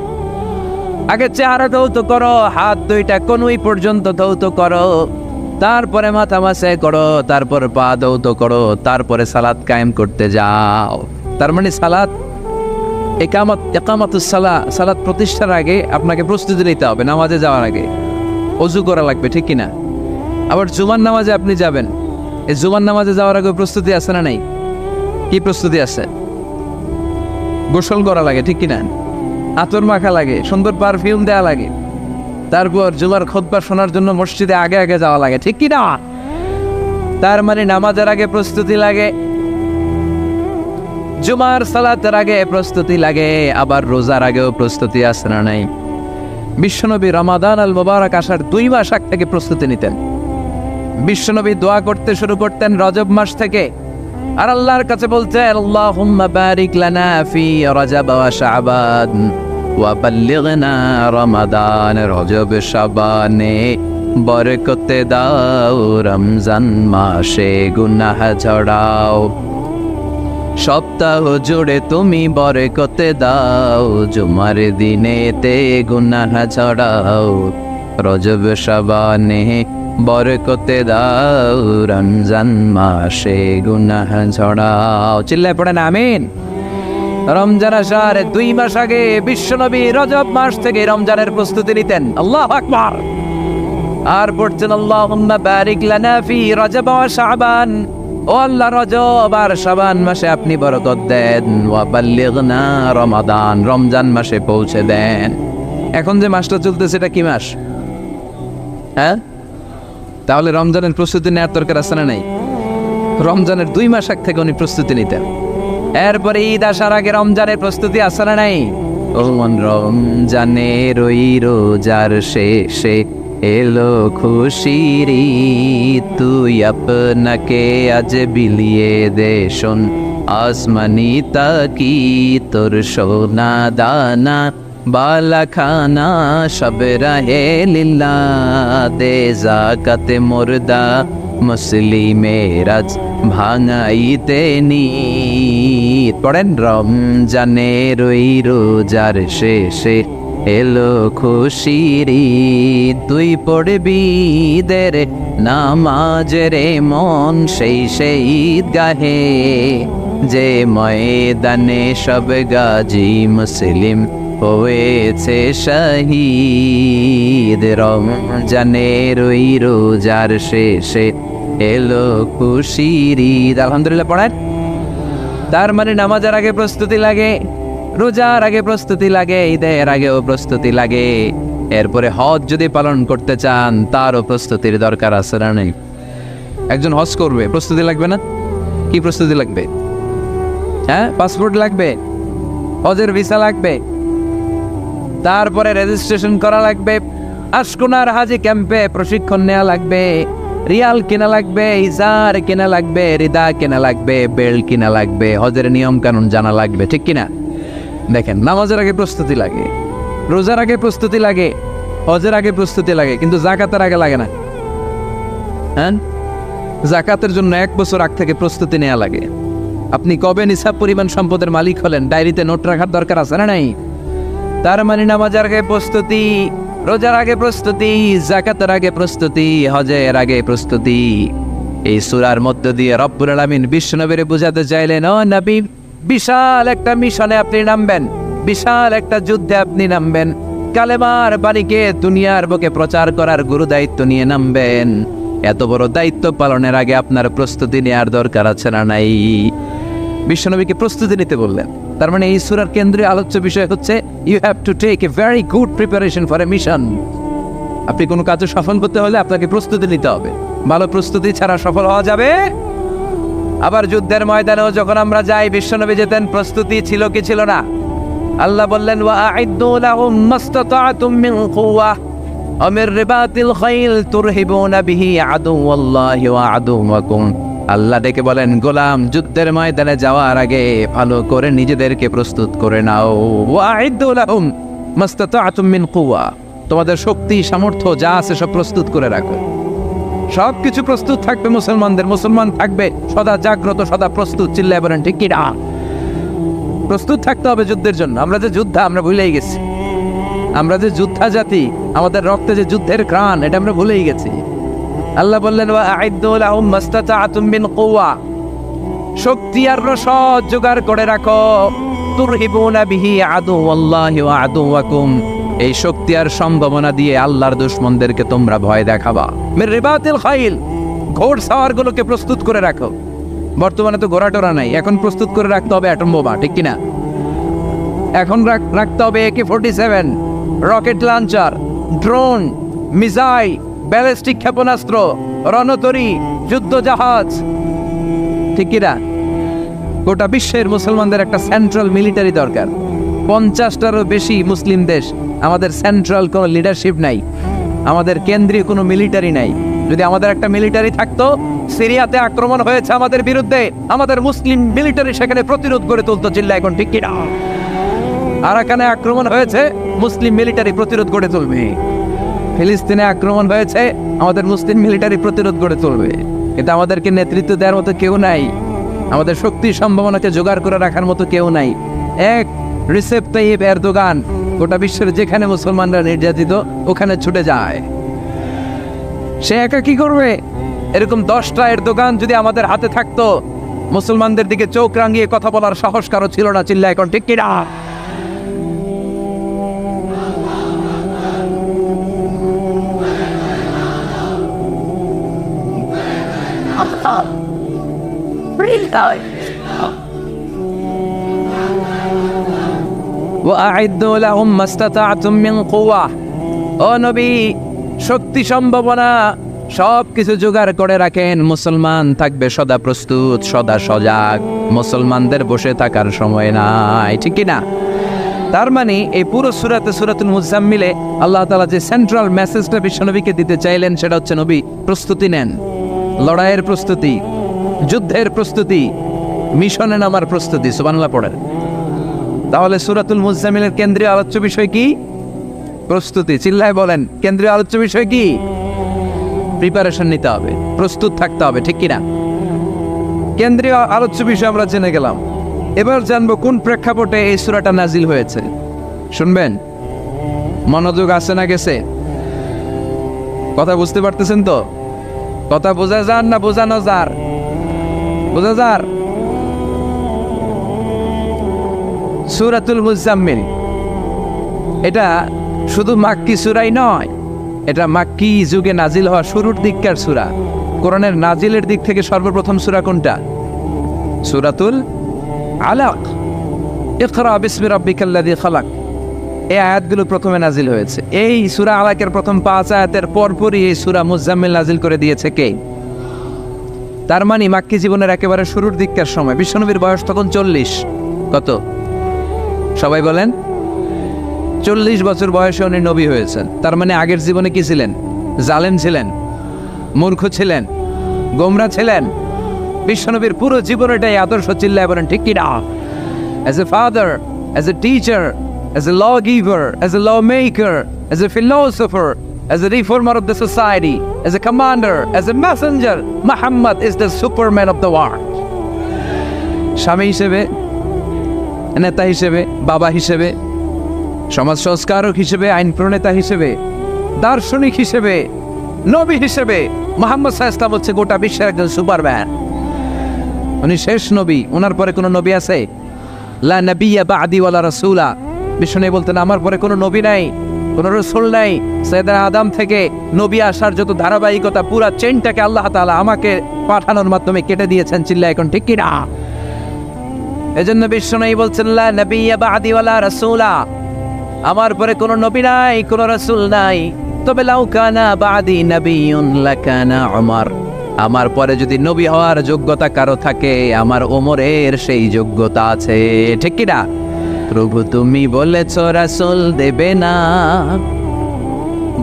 আগে চেহারা ধৌত করো, হাত দুইটা কনুই পর্যন্ত ধৌত করো, তারপরে মাথা মাসে করো, তারপর পা ধৌত করো, তারপরে সালাত কায়েম করতে যাও। তার মানে সালাত একামাতুস সালাত প্রতিষ্ঠার আগে আপনাকে প্রস্তুতি নিতে হবে। নামাজে যাওয়ার আগে ওযু করা লাগবে, ঠিক কিনা? আবার জুমার নামাজে আপনি যাবেন, এই জুমার নামাজে যাওয়ার আগে প্রস্তুতি আছে না নাই? কি প্রস্তুতি আছে? গোসল করা লাগে, ঠিক কিনা? আতর মাখা লাগে, সুন্দর পারফিউম দেওয়া লাগে, তারপর জুমার খুতবা শোনার জন্য মসজিদে আগে আগে যাওয়া লাগে, ঠিক কিনা? তার মানে নামাজের আগে প্রস্তুতি লাগে, জুমার সালাতের আগে প্রস্তুতি লাগে, আবার রোজার আগেও প্রস্তুতি আছে না নাই? বিশ্বনবী রমাদান আল মুবারক আসার 2 মাস আগ থেকে প্রস্তুতি নিতেন। বিশ্বনবী দোয়া করতে শুরু করতেন রজব মাস থেকে, আর আল্লাহর কাছে বলতেন, আল্লাহুম্মা বারিক লানা ফি রজব ওয়া শাবান ওয়া বাল্লিগনা রমাদান। রজব শাবানে বরকতে দাও, রমজান মাসে গুনাহ ঝরাও। সপ্তাহ জুড়ে তুমি বরকতে দাও, জুমার দিনেতে গুনাহ ঝরাও। রজব শাবানে বরকতে দাও, রমজান মাসে গুনাহ ঝরাও। চিল্লায় পড়েন আমিন। রমজান আসার 2 মাস আগে বিশ্বনবী রজব মাস থেকে রমজানের প্রস্তুতি নিতেন। আল্লাহু আকবার। আর পড়ছেন, আল্লাহুম্মা বারিক লানা ফি রজব ওয়া শাবান ও আল্লাহ, রজব আর শাবান মাসে আপনি বরকত দেন, ওয়া বাল্লিগনা রমাদান, রমজান মাসে পৌঁছে দেন। এখন যে মাসটা চলতেছে এটা কি মাস? হ্যাঁ, তাহলে রমজানের প্রস্তুতি নেওয়ার দরকার আছে না নাই? রমজানের 2 মাস আগ থেকে উনি প্রস্তুতি নিতেন। এরপরে ঈদ আসার আগে রমজানের প্রস্তুতি আছে না নাই? ও মন রমজানের ওই রোজার শেষে এলো খুশির ঈদ, তুই আপনাকে আজ বিলিয়ে দে শোন আসমানি তাকি, তোর সোনা দানা বালা খানা সব রাহে লিল্লা, দে জাকাতে মুর্দা মুসলিমের আজ ভাঙাইতে নিত। পড়েন, রমজানের ওই রোজার শেষে এলো খুশির ঈদ, তুই পড়বি দের নামাজের মন সেই ঈদ গাহে, যে ময়দানে সব গাজী মুসলিম হয়েছে শহীদ। রমজানের ওই রোজার শেষে এলো খুশির ঈদ। আলহামদুলিল্লাহ পড়েন। তার মানে নামাজের আগে প্রস্তুতি লাগে, রোজার আগে প্রস্তুতি লাগে, ঈদের আগেও প্রস্তুতি লাগে। এরপরে হজ যদি পালন করতে চান তারও প্রস্তুতির দরকার আছে না নেই? একজন হজ করবে, প্রস্তুতি লাগবে না? কি প্রস্তুতি লাগবে? হ্যাঁ, পাসপোর্ট লাগবে, হজের ভিসা লাগবে, তারপরে রেজিস্ট্রেশন করা লাগবে, আশকুনার হাজি ক্যাম্পে প্রশিক্ষণ নেওয়া লাগবে, রিয়াল কেনা লাগবে, ইজার কেনা লাগবে, রিদা কেনা লাগবে, বেল্ট কেনা লাগবে, হজের নিয়ম কানুন জানা লাগবে, ঠিক কিনা? দেখেন, নামাজের আগে প্রস্তুতি লাগে, রোজার আগে প্রস্তুতি লাগে, হজের আগে প্রস্তুতি লাগে, কিন্তু জাকাতের আগে লাগে না। হ্যাঁ, জাকাতের জন্য 1 বছর আগ থেকে প্রস্তুতি নেওয়া লাগে। আপনি কবে নিসাব পরিমাণ সম্পদের মালিক হলেন ডায়েরিতে নোট রাখার দরকার আছে না নাই? তার মানে নামাজের আগে প্রস্তুতি, রোজার আগে প্রস্তুতি, জাকাতের আগে প্রস্তুতি, হজের আগে প্রস্তুতি। এই সূরার মধ্য দিয়ে রব্বুল আলামিন বিশ্বনবীরে বুঝাতে চাইলেন, ও নবী, বিশাল একটা মিশনে আপনি নামবেন, বিশাল একটা যুদ্ধে আপনি নামবেন, কালেমার বাণীকে দুনিয়ার বুকে প্রচার করার গুরু দায়িত্ব নিয়ে নামবেন। এত বড় দায়িত্ব পালনের আগে আপনার প্রস্তুতি নেওয়ার দরকার আছে না নাই? বিশ্বনবীকে প্রস্তুতি নিতে বললেন। তার মানে এই সূরার কেন্দ্রীয় আলোচ্য বিষয় হচ্ছে you have to take a very good preparation for a mission. আপনি কোনো কাজে সফল করতে হলে আপনাকে প্রস্তুতি নিতে হবে। ভালো প্রস্তুতি ছাড়া সফল হওয়া যাবে? আবার যুদ্ধের ময়দানেও যখন আমরা যাই, বিশ্বনবী যেতেন, প্রস্তুতি ছিল কি ছিল না? আল্লাহ বললেন, ওয়া আ'ইদ্দু লাহুম মাসতাতা'তুম মিন কুওয়া ওয়া মির রিবাতিল খাইল তুরহিবুনা বিহি আদুওয়াল্লাহি ওয়া আদুওয়াকুম। আল্লাহ ডেকে বলেন, গোলাম, যুদ্ধের ময়দানে যাওয়ার আগে ভালো করে নিজেদেরকে প্রস্তুত করে নাও। ওয়া আ'ইদ্দু লাহুম মাসতাতা'তুম মিন কুওয়া, তোমাদের শক্তি সামর্থ্য যা আছে সব প্রস্তুত করে রাখো। সব কিছু প্রস্তুত থাকবে মুসলমানদের, মুসলমান থাকবে সদা জাগ্রত, সদা প্রস্তুত। চিল্লায় বলেন ঠিক কিনা? প্রস্তুত থাকতে হবে যুদ্ধের জন্য। আমরা যে যোদ্ধা, আমরা ভুলেই গেছি। আমরা যে যোদ্ধা জাতি, আমাদের রক্তে যে যুদ্ধের ঘ্রাণ, এটা আমরা ভুলেই গেছি। আল্লাহ বললেন, ওয়া আ'ইদ্দু লাহুম মাসতাতা'তুম মিন কুওয়া, শক্তি আর রসদ জোগাড় করে রাখো। তুরহিবুনা বিহি আদুওয়াল্লাহি ওয়া আদুওয়াকুম, এই শক্তি আর সম্ভাবনা দিয়ে আল্লাহর দুশমনদেরকে তোমরা ভয় দেখাবা। মির রিবাতিল খাইল, ঘোড় সাওয়ারগুলোকে প্রস্তুত করে রাখো। বর্তমানে তো ঘোড়া টোরা নাই, এখন প্রস্তুত করে রাখতে হবে অ্যাটম বোমা, ঠিক কিনা? এখন রাখতে হবে AK-47, rocket launcher, drone, missile, ballistic ক্ষেপণাস্ত্র, রণতরী, যুদ্ধ জাহাজ, ঠিক কিনা? গোটা বিশ্বের মুসলমানদের একটা সেন্ট্রাল মিলিটারি দরকার। 50টারও বেশি মুসলিম দেশ, আমাদের সেন্ট্রাল কোনো লিডারশিপ নাই, আমাদের কেন্দ্রীয় কোনো মিলিটারি নাই। যদি আমাদের একটা মিলিটারি থাকতো, সিরিয়াতে আক্রমণ হয়েছে আমাদের বিরুদ্ধে, আমাদের মুসলিম মিলিটারি সেখানে প্রতিরোধ করে তুলতো। চিল্লা এখন ঠিক কিনা? আরাকানে আক্রমণ হয়েছে, মুসলিম মিলিটারি প্রতিরোধ গড়ে তুলবে। ফিলিস্তিনে আক্রমণ হয়েছে, আমাদের মুসলিম মিলিটারি প্রতিরোধ গড়ে তুলবে। কিন্তু আমাদেরকে নেতৃত্ব দেওয়ার মতো কেউ নাই, আমাদের শক্তি সম্ভাবনাকে জোগাড় করে রাখার মতো কেউ নাই। এক রিসেপ তাইয়িপ এরদোগান গোটা বিশ্বের যেখানে মুসলমানরা নির্যাতিত ওখানে ছুটে যায়। সে একা কি করবে? এরকম 10টা এরদোগান যদি আমাদের হাতে থাকতো, মুসলমানদের দিকে চোখ রাঙিয়ে কথা বলার সাহস কারো ছিল না। চিল্লা এখন ঠিক কিনা? وأعدوا لهم ما استطعتم من قوة ও নবী শক্তি সম্ভাবনা সব কিছু জোগাড় করে রাখেন, মুসলমান থাকবে সদা প্রস্তুত, সদা সজাগ, মুসলমানদের বসে থাকার সময় নাই, ঠিক কি না? তার মানে এই পুরো সূরাতুল মুজাম্মিলে আল্লাহ তাআলা যে সেন্ট্রাল মেসেজটা বিশ্বনবীকে দিতে চাইলেন সেটা হচ্ছে, নবী প্রস্তুতি নেন, লড়াইয়ের প্রস্তুতি, যুদ্ধের প্রস্তুতি, মিশনে নামার প্রস্তুতি। সুবহানাল্লাহ পড়েন। তাহলে সূরাতুল মুজাম্মিলের কেন্দ্রীয় আলোচ্য বিষয় কি? প্রস্তুতি। চিল্লায় বলেন, কেন্দ্রীয় আলোচ্য বিষয় কি? প্রিপারেশন নিতে হবে, প্রস্তুত থাকতে হবে, ঠিক কিনা? কেন্দ্রীয় আলোচ্য বিষয় আমরা জেনে গেলাম। এবার জানবো কোন প্রেক্ষাপটে এই সূরাটা নাজিল হয়েছে। শুনবেন, মনোযোগ আছে না গেছে? কথা বুঝতে পারতেছেন তো? কথা বোঝা যান না বোঝানো যার? বোঝা যার? সূরাতুল মুজাম্মিল এটা শুধু মাক্কি সূরাই নয়, এটা মাক্কি যুগে নাজিল হওয়া শুরুর দিককার সূরা। কোরআনের নাজিলের দিক থেকে সর্বপ্রথম সূরা কোনটা? সূরাতুল আলাক। ইকরা বিসমি রাব্বিকাল্লাযী খালাক, এই আয়াতগুলো প্রথমে নাজিল হয়েছে। এই সূরা আলাকের প্রথম 5 আয়াতের পরপরই এই সূরা মুজাম্মিল নাজিল করে দিয়েছে কে? তার মানে মাক্কি জীবনের একেবারে শুরুর দিককার সময়। বিশ্বনবীর বয়স তখন 40। কত? সবাই বলেন। 40 বছর বয়সে উনি নবী হয়েছেন। তার মানে আগের জীবনে কি ছিলেন? জালেম ছিলেন, মূর্খ ছিলেন, গোমরা ছিলেন। বিশ্বনবীর পুরো জীবনটাই আদর্শ। চিল্লায় বলেন ঠিক কি না? As a father, as a teacher, as a lawgiver, as a lawmaker, as a philosopher, as a reformer of the society, as a commander, as a messenger, Muhammad is the superman of the world. স্বামী হিসেবে, নেতা হিসেবে, বাবা হিসেবে, সমাজ সংস্কারক হিসেবে, আইন প্রণেতা হিসেবে, দার্শনিক হিসেবে, নবী হিসেবে মুহাম্মদ সাল্লাল্লাহু আলাইহি ওয়াসাল্লাম হচ্ছে গোটা বিশ্বের একজন সুপারম্যান। উনি শেষ নবী। ওনার পরে কোনো নবী আছে? লা নাবিয়্যা বা'দি ওয়ালা রাসূলা। বিশ্বনবী বলতেন, আমার পরে কোনো নবী নাই, কোনো রাসূল নাই। সাইয়েদনা আদম থেকে নবী আসার যত ধারাবাহিকতা, পুরা চেইনটাকে আল্লাহ তাআলা আমাকে পাঠানোর মাধ্যমে কেটে দিয়েছেন। চিল্লায় এখন ঠিক কি না? এজন্য বিশ্বনবী বলছেন, লা নাবিয়্যা বা'দি ওয়ালা রাসূলা, আমার পরে কোনো নবী নাই, কোনো রাসূল নাই। তবে লাউ কানা বা'দি নাবিয়্যুন লাকানা উমর, আমার পরে যদি নবী হওয়ার যোগ্যতা কারো থাকে, আমার ওমরের সেই যোগ্যতা আছে, ঠিক কি না? প্রভু তুমি বলেছ রাসূল দেবে না,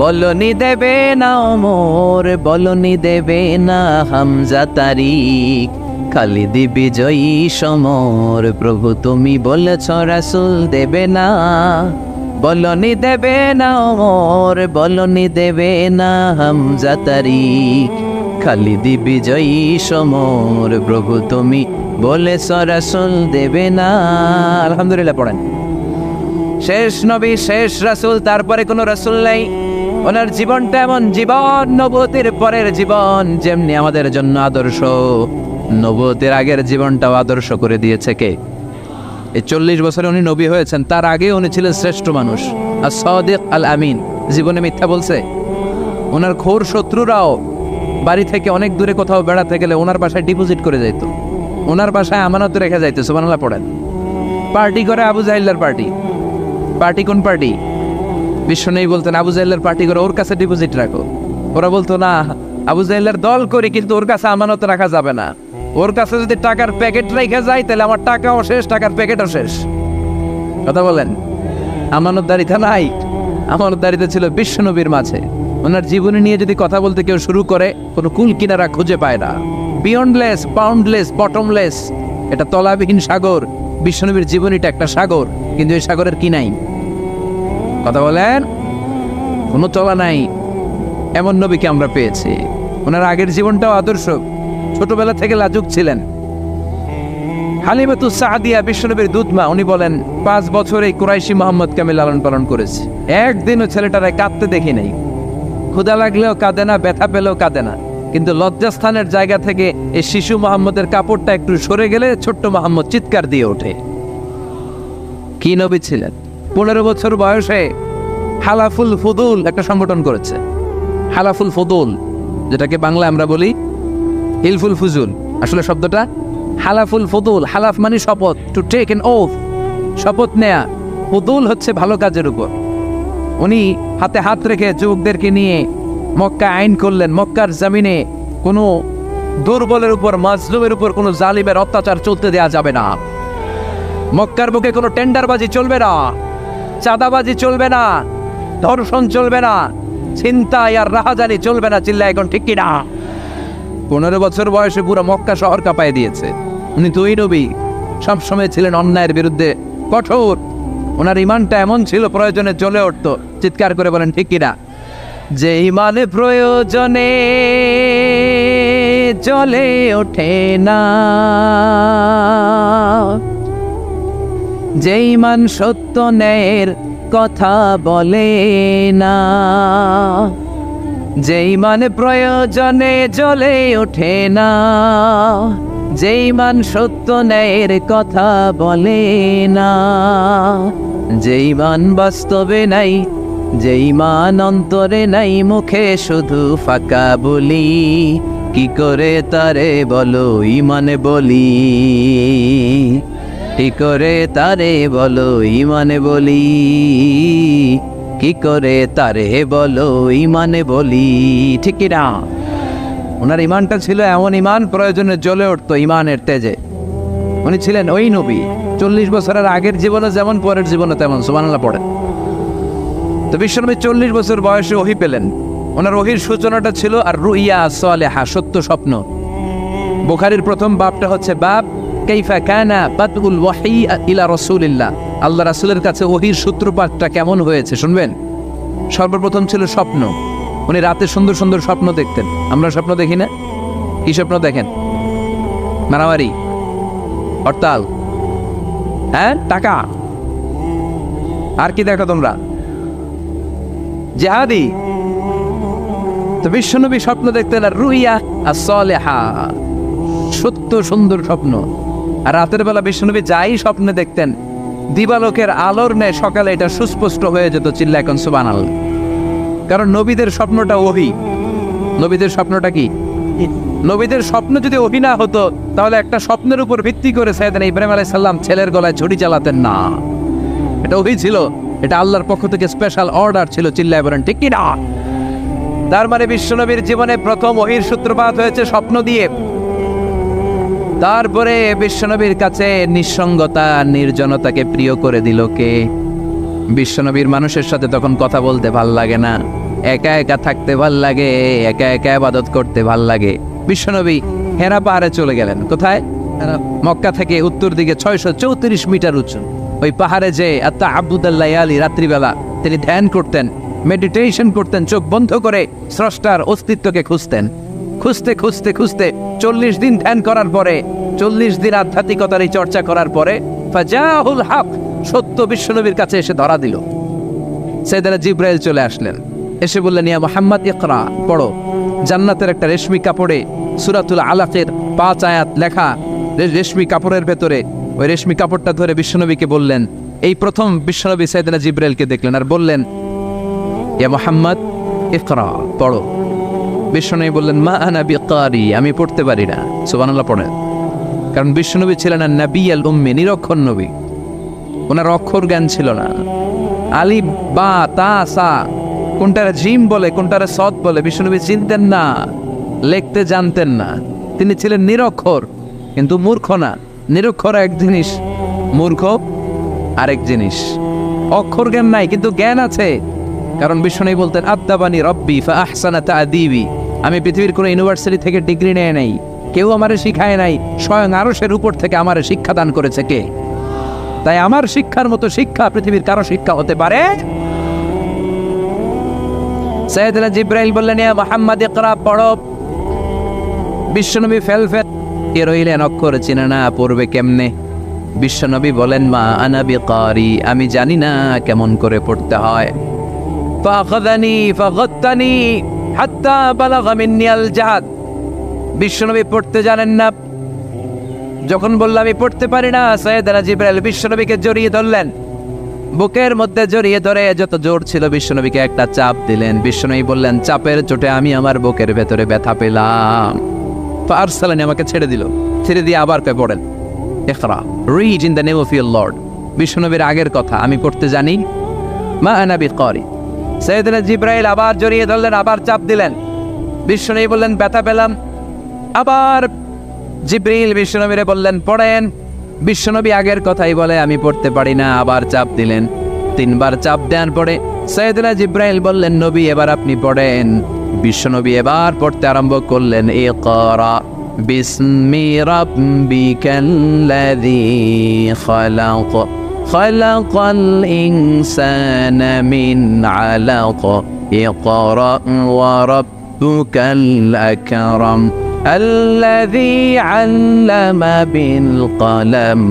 বলনি দেবে না ওমর, বলনি দেবে না হামজা তারিক, খালিদ বিজয়ী সমর। প্রভু তুমি বলেছ রাসূল দেবে না, বলনি দেবে না ওমর, বলনি দেবে না হামজা তারিক, খালিদ বিজয়ী সমর। প্রভু তুমি বলেছ রাসূল দেবে না। আলহামদুলিল্লাহ পড়েন। শেষ নবী, শেষ রাসূল, তারপরে কোনো রাসূল নাই। ওনার জীবনটা এমন জীবন, নবুয়তের পরের জীবন যেমনি আমাদের জন্য আদর্শ, নবুয়তের আগের জীবনটাও আদর্শ করে দিয়েছে কে? এই 40 বছরে উনি নবী হয়েছেন। তার আগে উনি ছিলেন শ্রেষ্ঠ মানুষ, as-সাদিক আল-আমিন। জীবনে মিথ্যা বলছে। ওনার ঘোর শত্রুরাও বাড়ি থেকে অনেক দূরে কোথাও বেড়াতে গেলে ওনার বাসায় ডিপোজিট করে যাইত, ওনার বাসায় আমানত রেখে যাইতো। সুবহানাল্লাহ পড়েন। পার্টি করে আবু জাহেলের পার্টি। পার্টি কোন পার্টি? বিশ্বনবী বলতেন, আবু জাহেলের পার্টি করে ওর কাছে ডিপোজিট রাখো। ওরা বলতো, না, আবু জাহেলের দল করি কিন্তু ওর কাছে আমানত রাখা যাবে না। ওর কাছে যদি টাকার প্যাকেট রেখে যায় তাহলে আমার টাকাও শেষ, টাকার প্যাকেটও শেষ। কথা বলেন। আমানতদারিতা নাই। আমানতদারিতা ছিল বিশ্বনবীর মাঝে। ওনার জীবনী নিয়ে যদি কথা বলতে কেউ শুরু করে, কোনো কুল কিনারা খুঁজে পায় না। বিয়ন্ডলেস, বাউন্ডলেস, বটমলেস, এটা তলাবিহীন সাগর। বিশ্বনবীর জীবনীটা একটা সাগর, কিন্তু এই সাগরের কি নাই? কথা বলেন। কোনো তলা নাই। এমন নবীকে আমরা পেয়েছি। ওনার আগের জীবনটাও আদর্শ। ছোটবেলা থেকে লাজুক ছিলেন। হালিমাতুস সাদিয়া বিশ্বনবীর দুধমা, উনি বলেন 5 বছর এই কুরাইশি মুহাম্মদকে আমি লালন পালন করেছি। একদিনও ছেলেটারে কাঁদতে দেখি নাই। ক্ষুধা লাগলেও কাঁদে না, ব্যথা পেলেও কাঁদে না। কিন্তু লজ্জাস্থানের জায়গা থেকে এই শিশু মুহাম্মদের কাপড়টা একটু সরে গেলে ছোট্ট মুহাম্মদ চিৎকার দিয়ে ওঠে। কি নবী ছিলেন! 15 বছর বয়সে হালাফুল ফুদুল একটা সংগঠন করেছে। হালাফুল ফুদুল, যেটাকে বাংলা আমরা বলি হিলফুল ফুজুল। আসলে শব্দটা হালাফুল ফুদুল, হালাফ মানে শপথ, টু টেক এন ওথ, শপথ নেয়া। ফুদুল হচ্ছে ভালো কাজের উপর। উনি হাতে হাত রেখে যুবকদেরকে নিয়ে মক্কা আইন করলেন, মক্কার জমিনে কোনো দুর্বলের উপর, মাজলুমের উপর কোনো জালিমের অত্যাচার চলতে দেয়া যাবে না। মক্কার বুকে কোনো টেন্ডারবাজি চলবে না, চাঁদাবাজি চলবে না, ধর্ষণ চলবে না, ছিনতাই আর রাহাজানি চলবে না। চিল্লা এখন ঠিক কিনা? 15 বছর বয়সে পুরো মক্কা শহর কাঁপায় দিয়েছে। উনি দুই নবী, সবসময় ছিলেন অন্যায়ের বিরুদ্ধে কঠোর। ওনার ইমানটা এমন ছিল, প্রয়োজনে জ্বলে উঠতো। চিৎকার করে বলেন ঠিক কিনা? যে ইমানে প্রয়োজনে জ্বলে ওঠে না, যে ইমান সত্য ন্যায়ের কথা বলে না, যে ইমান প্রয়োজনে জ্বলে ওঠে না, যে ইমান সত্য ন্যায়ের কথা বলে না, যে ইমান বাস্তবে নাই, যে ইমান অন্তরে নাই, মুখে শুধু ফাঁকা বলি, কি করে তারে বলো ইমানে বলি, কি করে তারে বলো ইমানে বলি, কি করে তারে বলো ইমানে বলি। ঠিক না? ওনার ইমানটা ছিল এমন ইমান, প্রয়োজনে জ্বলে উঠতো ইমানের তেজে। উনি ছিলেন ওই নবী, 40 বছরের আগের জীবনে যেমন পরের জীবনে তেমন। সুবহানাল্লাহ পড়েন। তো বিশ্বনবী 40 বছর বয়সে ওহী পেলেন। ওনার ওহীর সূচনাটা ছিল আর রুইয়া সালেহা, সত্য স্বপ্ন। বুখারীর প্রথম বাবটা হচ্ছে বাব কাইফা কানা বাদউল ওয়াহী ইলা রাসূলিল্লাহ। আল্লাহ রাসূলের কাছে ওহীর সূত্রপাতটা কেমন হয়েছে শুনবেন। সর্বপ্রথম ছিল স্বপ্ন। উনি রাতে সুন্দর সুন্দর স্বপ্ন দেখতেন। আমরা স্বপ্ন দেখি না? কি স্বপ্ন দেখেন? মারামারি, হরতাল, হ্যাঁ, টাকা। আর কি দেখো তোমরা? জিহাদি। তো বিশ্বনবী স্বপ্ন দেখতেন আর রুইয়া as-সালেহা, সত্য সুন্দর স্বপ্ন। আর রাতের বেলা বিশ্বনবী যাই স্বপ্নে দেখতেন, দিবালোকের আলোর ন্যায় সকালে এটা সুস্পষ্ট হয়ে যেত। চিল্লা এখন সুবহানাল্লাহ। কারণ নবীদের স্বপ্নটা ওহী। নবীদের স্বপ্নটা কি? নবীদের স্বপ্ন যদি ওহী না হতো, তাহলে একটা স্বপ্নের উপর ভিত্তি করে সাইয়েদনা ইব্রাহিম আলাইহিস সালাম ছেলের গলায় ছুরি চালাতেন না। এটা ওহী ছিল, এটা আল্লাহর পক্ষ থেকে স্পেশাল অর্ডার ছিল। চিল্লায় বলেন ঠিক কি না? তার মানে বিশ্বনবীর জীবনে প্রথম ওহীর সূত্রপাত হয়েছে স্বপ্ন দিয়ে। তারপরে বিশ্বনবীর কাছে নিঃসঙ্গতা, নির্জনতাকে প্রিয় করে দিল কে? বিশ্বনবীর মানুষের সাথে তখন কথা বলতে ভাল লাগে না, একা একা থাকতে ভাল লাগে, একা একা ইবাদত করতে ভাল লাগে। বিশ্বনবী হেরা পাহাড়ে চলে গেলেন। কোথায়? মক্কা থেকে উত্তর দিকে 634 মিটার উঁচু ওই পাহাড়ে যে তাআব্বুদাল-লায়ালি, রাত্রিবেলা তিনি ধ্যান করতেন, মেডিটেশন করতেন, চোখ বন্ধ করে স্রষ্টার অস্তিত্বকে খুঁজতেন। খুঁজতে খুঁজতে খুঁজতে 40 দিন ধ্যান করার পরে, 40 দিন আধ্যাত্মিকতার এই চর্চা করার পরে ফাজাহুল হক, সত্য বিশ্বনবীর কাছে এসে ধরা দিল। সাইয়েদনা জিবরাইল চলে আসলেন, এসে বললেন ইয়া মুহাম্মদ ইকরা, পড়ো। জান্নাতের একটা রেশমি কাপড়ে সূরাতুল আলাকের 5 আয়াত লেখা, রেশমি কাপড়ের ভেতরে ওই রেশমি কাপড়টা ধরে বিশ্বনবীকে বললেন। এই প্রথম বিশ্বনবী সাইয়েদনা জিবরাইলকে দেখলেন আর বললেন ইয়া মুহাম্মদ ইকরা, পড়ো। বিশ্বনবী বললেন মা আনা বিকারি, আমি পড়তে পারি না। সুবহানাল্লাহ পড়েন। কারণ বিশ্বনবী ছিলেন না নবী আল উম্মি, নিরক্ষর নবী। ওনার অক্ষর জ্ঞান ছিল না। আলিফ বা তা সা কোনটারে জিম বলে কোনটারে সদ বলে বিশ্বনবী চিনতেন না, লিখতে জানতেন না। তিনি ছিলেন নিরক্ষর, কিন্তু মূর্খ না। নিরক্ষর এক জিনিস, মূর্খ আরেক জিনিস। অক্ষর জ্ঞান নাই কিন্তু জ্ঞান আছে। কারণ বিশ্বনবী বলতেন আদাবানি রব্বি ফা আহসানা তা'দীবি, আমি পৃথিবীর কোনো ইউনিভার্সিটি থেকে ডিগ্রি নেয় নাই, কেউ আমারে শিখায় নাই, স্বয়ং আরশের উপর থেকে আমারে শিক্ষা দান করেছে কে? তাই আমার শিক্ষার মতো শিক্ষা পৃথিবীর কারো শিক্ষা হতে পারে। সাইয়েদনা জিবরাইল বললেন ইয়া মুহাম্মদ ইকরা, পড়ো। বিশ্বনবী ফেলফেল কে রইলেন, অক্ষর চিনে না, পড়বে কেমনে? বিশ্বনবী বলেন মা আনা বিকারি, আমি জানি না কেমন করে পড়তে হয়। ফাখাযানি ফাগাত্তানি হাত্তা বালাগা মিন্নি আল জাহাদ। বিশ্বনবী পড়তে জানেন না। যখন বললাম আমি পড়তে পারি না, সাইয়েদনা জিবরাইল বিশ্বনবীকে জড়িয়ে ধরলেন, বুকের মধ্যে জড়িয়ে ধরে যত জোর ছিল বিশ্বনবীকে একটা চাপ দিলেন। বিশ্বনবী বললেন চাপের চোটে আমি আমার বুকের ভেতরে ব্যথা পেলাম। ফারসালানি, আমাকে ছেড়ে দিল। ছেড়ে দিয়ে আবার কয়ে পড়েন, ইকরা, read in the name of your lord. বিশ্বনবীর আগের কথা, আমি পড়তে জানি, মা আনা বিকারি। সাইয়েদনা জিবরাইল আবার জড়িয়ে ধরলেন, আবার চাপ দিলেন। বিশ্বনবী বললেন, ব্যথা পেলাম। আবার জিবরিল বিশ্বনবীরে বললেন, পড়েন। বিশ্বনবী আগের কথাই বলে, আমি পড়তে পারি না। আবার চাপ দিলেন, 3 বার চাপ দেওয়ার পরে সাইয়েদনা জিবরাইল বললেন, নবী এবার আপনি পড়েন। বিশ্বনবী এবার পড়তে আরম্ভ করলেন, ইকরা বিসমি রাব্বিকাল্লাযী খালাক খালাকাল ইনসানা মিন আলাক ইকরা ওয়া রাব্বুকাল আকরাম الذي علم بالقلم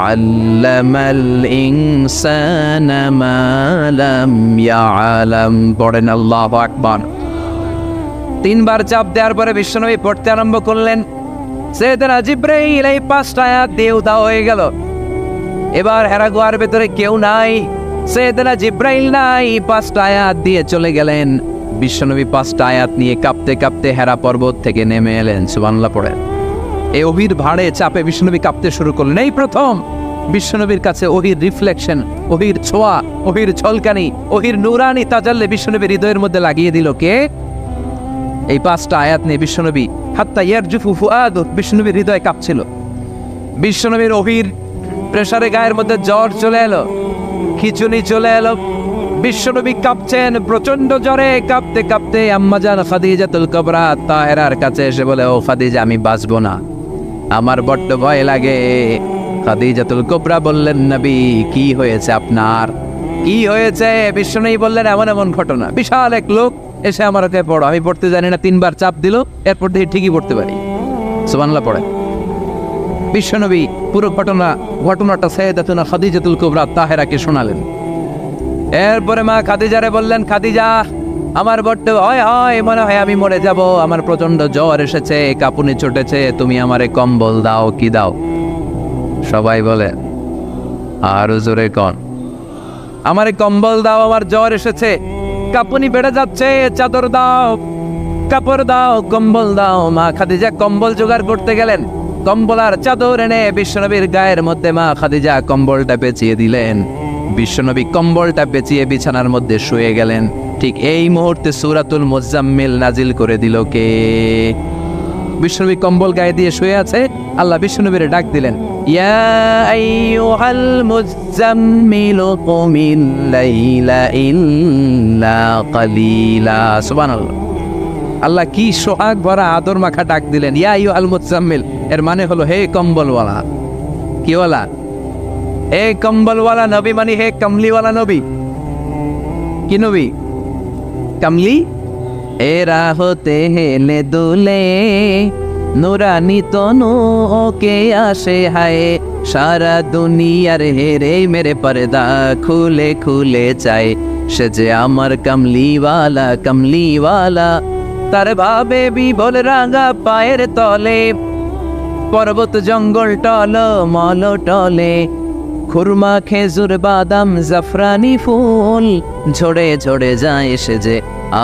علم الإنسان ما لم يعلم পড়েন আল্লাহু আকবার। 3 বার চাপ দেওয়ার পরে বিশ্বনবী পড়তে আরম্ভ করলেন। সাইয়েদনা জিবরাইল এই 5টা আয়াত দিয়ে উধাও হয়ে গেল। এবার হেরা গুহার ভেতরে কেউ নাই, সাইয়েদনা জিবরাইল নাই, 5টা আয়াত দিয়ে চলে গেলেন। বিশ্বনবী 5টা আয়াত নিয়ে কাঁপতে কাঁপতে হেরা পর্বত থেকে নেমে এলেন। সুবহানাল্লাহ পড়েন। এই ওহির ভাড়ে চাপে বিশ্বনবী কাঁপতে শুরু করলেন। এই প্রথম বিশ্বনবীর কাছে ওহির রিফ্লেকশন, ওহির ছোঁয়া, ওহির ঝলকানি, ওহির নুরানি তাজাল্লি বিশ্বনবীর হৃদয়ের মধ্যে লাগিয়ে দিল কে? এই 5টা আয়াত নিয়ে বিশ্বনবী হাত্তা ইয়ারজুফু ফুআদু, বিশ্বনবীর হৃদয় কাঁপছিল। বিশ্বনবীর ওহির প্রেসারে গায়ের মধ্যে জ্বর চলে এলো, খিচুনি চলে এলো। বিশ্বনবী কাঁপছেন প্রচন্ড জ্বরে। কাঁপতে কাঁপতে আম্মাজান খাদিজাতুল কুবরা তাহেরার কাছে এসে বলে, ও খাদিজা, আমি বাঁচবো না, আমার বড্ড ভয় লাগে। খাদিজাতুল কুবরা বললেন, নবী কি হয়েছে আপনার, কি হয়েছে? বিশ্বনবী বললেন, এমন এমন ঘটনা। বিশাল এক লোক এসে আমার কাছে পড়ো, আমি পড়তে জানি না, 3 বার চাপ দিল, এরপর দেখি ঠিকই পড়তে পারি। সুবহানাল্লাহ পড়ে। বিশ্বনবী পুরো ঘটনাটা সাইয়েদাতুনা খাদিজাতুল কুবরা তাহেরাকে শোনালেন। এরপরে মা খাদিজারে বললেন, খাদিজা, আমার বড্ড ভয় হয়, মনে হয় আমি মরে যাব, আমার প্রচন্ড জ্বর এসেছে, কাঁপুনি চটেছে, তুমি আমারে কম্বল দাও। কি দাও? সবাই বলে আরো জোরে কন, আমারে কম্বল দাও, আমার জ্বর এসেছে, কাঁপুনি বেড়ে যাচ্ছে, চাদর দাও, কাপড় দাও, কম্বল দাও। মা খাদিজা কম্বল জোগাড় করতে গেলেন। কম্বল আর চাদর এনে বিশ্বনবীর গায়ের মধ্যে মা খাদিজা কম্বলটা পেঁচিয়ে দিলেন। বিশ্বনবী কম্বলটা পেঁচিয়ে বিছানার মধ্যে শুয়ে গেলেন। ঠিক এই মুহূর্তে সূরাতুল মুজাম্মিল নাজিল করে দিল কে? বিশ্বনবী কম্বল গায়ে দিয়ে শুয়ে আছে, আল্লাহ বিশ্বনবীর ডাক দিলেন, ইয়া আইয়ুহাল মুজাম্মিল কুমিল লাইলা ইল্লা কালিলা। সুবহানাল্লাহ। আল্লাহ কি সোহাগ ভরা আদর মাখা ডাক দিলেন, ইয়া আইয়ুহাল মুজাম্মিল। এর মানে হলো, হে কম্বলওয়ালা। কি ওয়ালা? হে কম্বলওয়ালা নবী, মানে হে কমলিওয়ালা নবী। কি নবী? কমলি। এরা হতে হেলে দুলে নুরানি তনু ওকে আসে হায়, সারা দুনিয়ার হেরে মেরে পর্দা খুলে খুলে চায়, সে যে আমার কমলিওয়ালা কমলিওয়ালা। তার ভাবে বিভোল রাঙা পায়ের তলে, পর্বত জঙ্গল টল মল টলে, খুরমা খেজুর বাদাম জাফরানি ফুল ঝরে ঝরে যায়, সে যে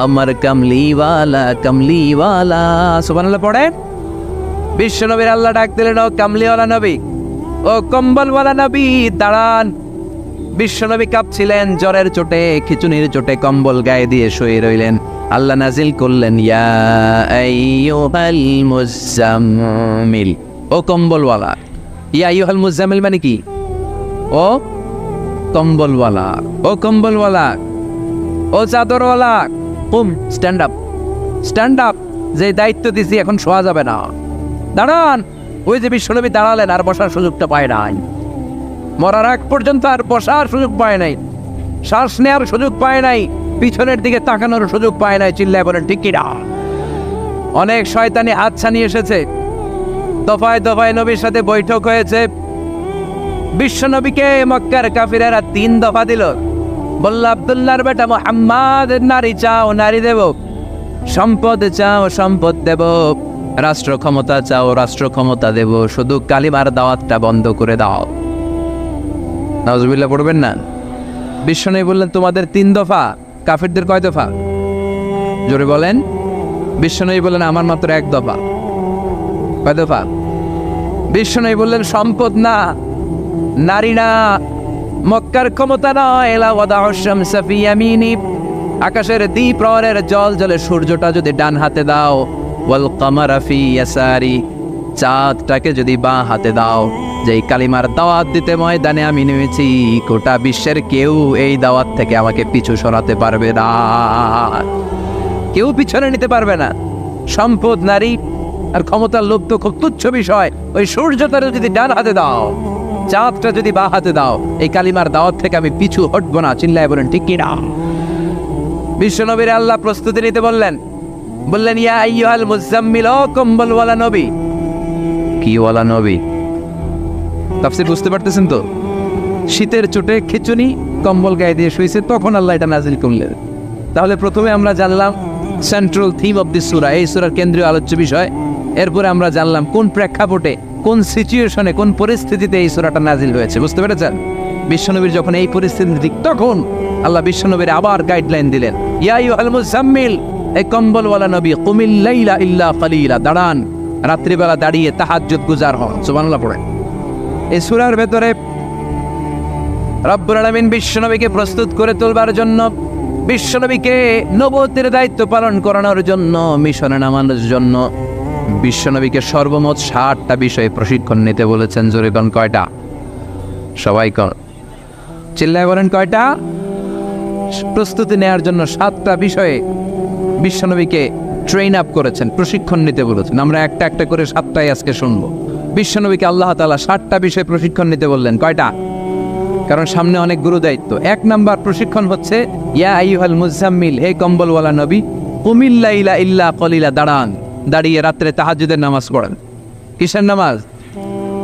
আমার কমলিওয়ালা কমলিওয়ালা। সুবহানাল্লাহ পড়েন। বিশ্বনবীর আল্লাহ ডাক দিলেন, ও কমলিওয়ালা নবী, ও কম্বলওয়ালা নবী, দাঁড়ান। বিশ্বনবী কাঁপছিলেন জ্বরের চোটে, খিচুনির চোটে, কম্বল গায়ে দিয়ে শুয়ে রইলেন। আল্লাহ নাজিল করলেন, ইয়া আইয়ুহাল মুজাম্মিল, ও কম্বলওয়ালা। ইয়া আইয়ুহাল মুজাম্মিল মানে কি? ও কম্বলওয়ালা, ও কম্বলওয়ালা, ও চাদরওয়ালা, কুম, স্ট্যান্ড আপ, স্ট্যান্ড আপ। যে দায়িত্ব দিছি এখন শোয়া যাবে না, দাঁড়ান। ওই যে বিশ্বনবী দাঁড়ালেন, আর বসার সুযোগটা পায় নাই। মরার আগ পর্যন্ত আর বসার সুযোগ পায় নাই, শ্বাস নেওয়ার সুযোগ পায় নাই, পিছনের দিকে তাকানোর সুযোগ পায় নাই। চিল্লায় বলেন ঠিক কিনা? অনেক শয়তানি হাতছানি এসেছে, দফায় দফায় নবীর সাথে বৈঠক হয়েছে। বিশ্বনবীকে মক্কার কাফিরেরা 3 দফা দিল। বলল, আব্দুল্লাহর বেটা মুহাম্মদ, নারী চাও নারী দেব, সম্পদ চাও সম্পদ দেব, রাষ্ট্র ক্ষমতা চাও রাষ্ট্র ক্ষমতা দেব, শুধু কালিমার দাওয়াতটা বন্ধ করে দাও। নাউজুবিল্লাহ পড়বেন না? বিশ্বনবী বললেন, তোমাদের 3 দফা, কাফিরদের কয় দফা? জোরে বলেন। বিশ্বনবী বললেন, আমার মাত্র 1 দফা। কয় দফা? বিষ্ণু বললেন সম্পদ না, নারী না, মক্কার ক্ষমতা নয়। লা ওয়াদাউ শামসা ফি ইয়ামিনি, আকাশের দ্বিপ্রহরের জল জলে সূর্যটা যদি ডান হাতে দাও, ওয়াল কামারা ফি ইয়াসারি, চাঁদটাকে যদি বাঁ হাতে দাও, যেই কালিমার দাওয়াত দিতে ময়দানে আমি নেমেছি, গোটা বিশ্বের কেউ এই দাওয়াত থেকে আমাকে পিছু সরাতে পারবে না, কেউ পিছনে নিতে পারবে না। সম্পদ, নারী আর ক্ষমতার লোভ তো খুব তুচ্ছ বিষয়। ওই সূর্যটা যদি ডান হাতে দাও, চাঁদটা যদি বাঁ হাতে দাও, এই কালিমার দাওয়াত থেকে আমি পিছু হটবো না। চিল্লায় বলেন ঠিক কিনা? বিশ্বনবীর আল্লাহ প্রস্তুতি নিতে বললেন, বললেন ইয়া আইয়ুহাল মুজাম্মিল, ও কম্বলওয়ালা নবী। কি ওয়ালা নবী? তাফসীর বুঝতে পারতেছেন তো? শীতের চোটে খিচুনি, কম্বল গায়ে দিয়ে শুয়েছে, তখন আল্লাহ এটা নাজিল করলেন। তাহলে প্রথমে আমরা জানলাম সেন্ট্রাল থিম অফ দিস সূরা, এই সূরার কেন্দ্রীয় আলোচ্য বিষয়। এরপরে আমরা জানলাম কোন প্রেক্ষাপটে, কোন সিচুয়েশনে, কোন পরিস্থিতিতে এই সূরাটা নাজিল হয়েছে। বুঝতে পেরেছেন? বিশ্বনবীর যখন এই পরিস্থিতি, তখন আল্লাহ বিশ্বনবীর আবার গাইডলাইন দিলেন, ইয়া আইয়ুহাল মুজাম্মিল, এই কম্বলওয়ালা নবী, কুমিল লাইলা ইল্লা কালিলা, দাঁড়ান, রাত্রিবেলা দাঁড়িয়ে তাহাজ্জুদ গুজার হন। সুবহানাল্লাহ পড়েন। এই সূরার ভেতরে রব্বুল আলামিন বিশ্বনবীকে প্রস্তুত করে তোলবার জন্য, বিশ্বনবীকে নবুয়তের দায়িত্ব পালন করানোর জন্য, মিশনে নামানোর জন্য বিশ্বনবীকে সর্বমোট 60টা বিষয়ে প্রশিক্ষণ নিতে বলেছেন। জোরে কোন কয়টা? সবাই কোন চিল্লায় বলেন কয়টা? প্রস্তুতি নেওয়ার জন্য 7টা বিষয়ে বিশ্বনবীকে ট্রেন আপ করেছেন, প্রশিক্ষণ নিতে বলেছেন। আমরা একটা একটা করে 7টাই আজকে শুনবো। বিশ্বনবীকে আল্লাহ তাআলা 60টা বিষয়ে প্রশিক্ষণ নিতে বললেন। কয়টা? কারণ সামনে অনেক গুরু দায়িত্ব। 1 নাম্বার প্রশিক্ষণ হচ্ছে ইয়া আইয়ুহাল মুজাম্মিল, হে কম্বলওয়ালা নবী, কুমিল লাইলা ইল্লা কলিলা, দাঁড়ান, দাঁড়িয়ে রাত্রে তাহাজ্জুদের নামাজ পড়েন। কিসের নামাজ?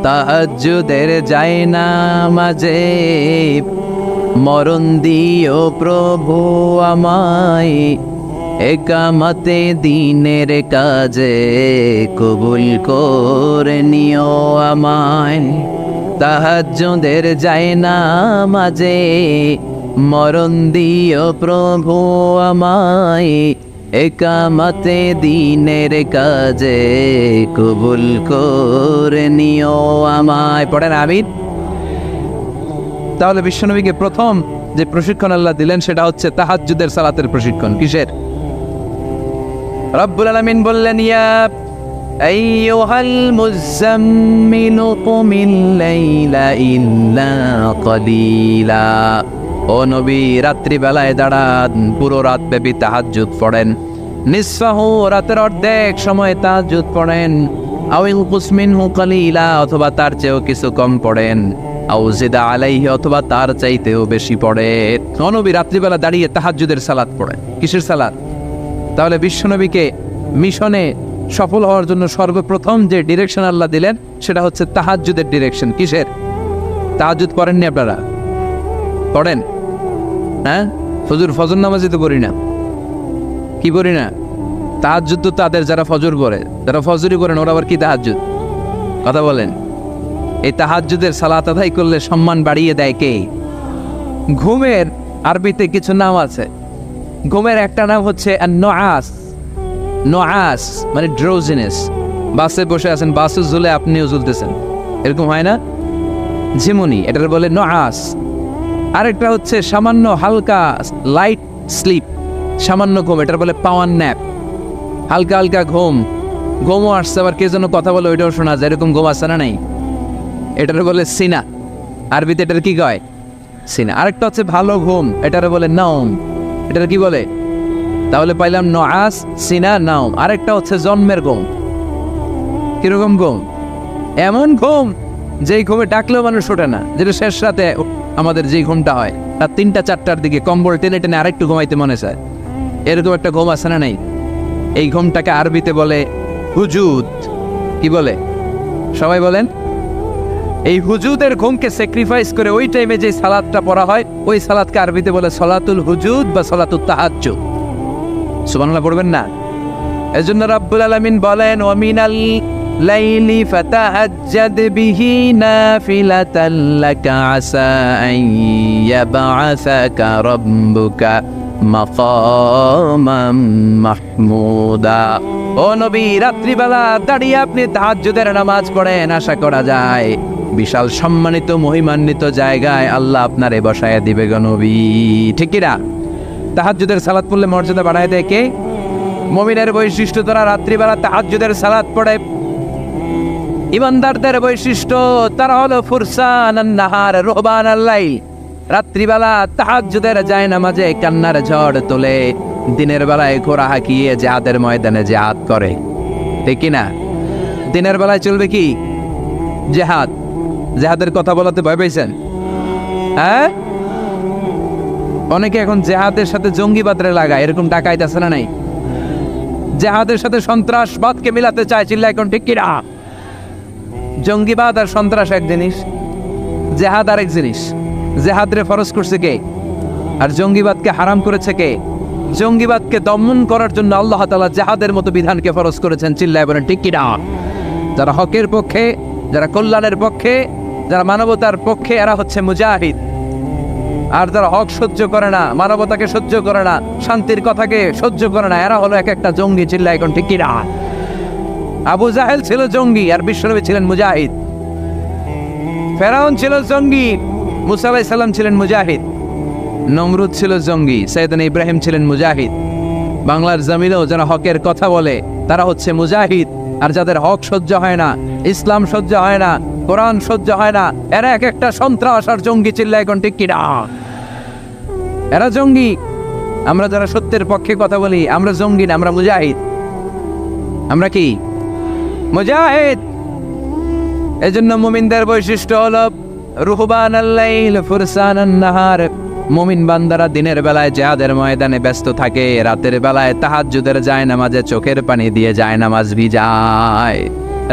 তাহাজ্জুদের যায় নামাজে মরণ দিও প্রভু আমায়, একামতে দিনের কাজে কবুল করে নিও আমায়। তাহাজ্জুদের যায় নামাজে মরণ দিও প্রভু আমায়, একামতে দিনের কাজে কবুল করে নিও আমায়। পড়েন আমিন। তাহলে বিশ্বনবীকে প্রথম যে প্রশিক্ষণ আল্লাহ দিলেন সেটা হচ্ছে তাহাজ্জুদের সালাতের প্রশিক্ষণ। কিসের? রব্বুল আলামিন বললেন, ইয়া আইয়ুহাল মুজাম্মিল কুমিল লাইলা ইল্লা কালিলা, ও নবী, রাত্রিবেলায় দাঁড়ান, পুরো রাত ব্যাপী তাহাজ্জুদ পড়েন। নিসফাহু, রাতের অর্ধেক সময় তাহাজ্জুদ পড়েন। আও ইনকুস মিনহু কালিলা, অথবা তার চেয়েও কিছু কম পড়েন। আও জিদা আলাইহি, অথবা তার চাইতেও বেশি পড়েন। ও নবী, রাত্রিবেলা দাঁড়িয়ে তাহাজ্জুদের সালাত পড়েন। কিসের সালাত? তাহলে বিশ্বনবীকে মিশনে সফল হওয়ার জন্য সর্বপ্রথম যে ডিরেকশন আল্লাহ দিলেন সেটা হচ্ছে তাহাজ্জুদের ডিরেকশন। কিসের? তাহাজ্জুদ পড়েননি আপনারা? পড়েন? হ্যাঁ, ফজর নামাজই তো পড়ি না। কি পড়ি না? তাহাজ্জুদ তো তাদের যারা ফজর পড়ে, যারা ফজরই করেন, ওরা আবার কি তাহাজ্জুদ? কথা বলেন। এই তাহাজ্জুদের সালাত আদায় করলে সম্মান বাড়িয়ে দেয় কে? ঘুমের আরবিতে কিছু নাম আছে। ঘুমের একটা নাম হচ্ছে নুআস। নুআস মানে ড্রোজিনেস। বাসে বসে আছেন, বাসে ঝুলে আপনিও ঝুলতেছেন, এরকম হয় না? ঝিমুনি, এটার বলে নুআস। আরেকটা হচ্ছে সামান্য হালকা লাইট স্লিপ, সামান্য ঘুম, এটার বলে পাওয়ার ন্যাপ। হালকা হালকা ঘুম, ঘুমও আসছে, আবার কে যেন কথা বলে ওইটাও শোনা যায়, এরকম ঘুম আসছে না? নাই, এটার বলে সিনা। আরবিতে এটার কি কয়? সিনা। আরেকটা হচ্ছে ভালো ঘুম, এটার বলে নাওম। এটার কি বলে? তাহলে পাইলাম নুআস, সিনা, নাওম। আরেকটা হচ্ছে জন্মের ঘুম। কিরকম ঘুম? এমন ঘুম যেই ঘুমে ডাকলেও মানুষ ওঠে না, যেটা শেষ রাতে আমাদের যেই ঘুমটা হয়, রাত 3টা-4টার দিকে কম্বল টেনে টেনে আরেকটু ঘুমাইতে মনে চায়, এরকম একটা ঘুম আছে না? নাই। এই ঘুমটাকে আরবিতে বলে হুজুদ। কি বলে? সবাই বলেন। এই হুজুদের ঘুমকে স্যাক্রিফাইস করে ওই টাইমে যে সালাতটা পড়া হয়, ওই সালাতকে আরবিতে বলে সলাতুল হুজুদ বা সলাতুত তাহাজ্জুদ। সুবহানাল্লাহ পড়বেন না? এজন্য রাব্বুল আলামিন বলেন, ওয়া মিনাল লাইলি ফাতাহাজ্জাদ বিহি নাফিলাতাল লাকা আসা আন ইয়াবআসাকা রাব্বুকা মাকামাম মাহমুদা। ও নবী, রাত্রিবেলা দাঁড়িয়ে আপনি তাহাজ্জুদের নামাজ পড়েন, আশা করা যায় বিশাল সম্মানিত মহিমান্বিত জায়গায় আল্লাহ আপনারে বসায়া দিবে গো নবী। ঠিক কি না? তাহাজ্জুদের সালাত পড়লে মর্যাদা বাড়ায় দেয় কে? মুমিনের বৈশিষ্ট্য, তারা রাত্রিবেলা তাহাজ্জুদের সালাত পড়ে। ইমানদারদের বৈশিষ্ট্য, তারা হলো ফুরসানান নাহার রুহবানাল লাইল। রাত্রিবেলা তাহাজ্জুদের যায় নামাজে কান্নার ঝড় তোলে, দিনের বেলায় ঘোড়া হাঁকিয়ে জিহাদের ময়দানে জিহাদ করে। ঠিক কি না? দিনের বেলায় চলবে কি? জিহাদ। জিহাদের কথা বলাতে ভয় পাইছেন? হ্যাঁ, অনেকে এখন জিহাদের সাথে জঙ্গিবাদরে লাগায়, এরকম ডাকাইত আছে না নাই? জিহাদের সাথে সন্ত্রাসবাদকে মিলাতে চায়, চিল্লা এখন ঠিক কি না? জঙ্গিবাদ আর সন্ত্রাস এক জিনিস, জিহাদ আরেক জিনিস। জিহাদরে ফরজ করছে কে? আর জঙ্গিবাদকে হারাম করেছে কে? জঙ্গিবাদকে দমন করার জন্য আল্লাহ তাআলা জিহাদের মতো বিধানকে ফরজ করেছেন, চিল্লায় বলেন ঠিক কি না? যারা হকের পক্ষে, যারা কল্যাণের পক্ষে, যারা মানবতার পক্ষে, এরা হচ্ছে মুজাহিদ। আর যারা হক সহ্য করে না, মানবতাকে সহ্য করে না, শান্তির কথাকে সহ্য করে না, এরা হলো এক একটা জঙ্গি, চিল্লায় এখন ঠিক কি না? আবু জাহেল ছিল জঙ্গি আর বিশ্বনবী ছিলেন মুজাহিদ। ফেরাউন ছিল জঙ্গি, মুসা আলাইহিস সালাম ছিলেন মুজাহিদ। নমরুদ ছিল জঙ্গি, সাইয়েদনা ইব্রাহিম ছিলেন মুজাহিদ। বাংলার জমিনেও যারা হকের কথা বলে তারা হচ্ছে মুজাহিদ। আর যাদের হক সহ্য হয় না, ইসলাম সহ্য হয় না, কোরআন সহ্য হয় না, এরা এক একটা সন্ত্রাস আর জঙ্গি, চিল্লায় এখন ঠিক কি না? এরা জঙ্গি। আমরা যারা সত্যের পক্ষে কথা বলি, আমরা জঙ্গি না, আমরা মুজাহিদ। আমরা কি? মুজাহিদ। এজন্য মুমিনদের বৈশিষ্ট্য হলো রুহবানাল লাইল ফুরসানান নাহার। মুমিন বান্দারা দিনের বেলায় জিহাদের ময়দানে ব্যস্ত থাকে, রাতের বেলায় তাহাজ্জুদের যায় নামাজে চোখের পানি দিয়ে যায় নামাজ ভিজায়।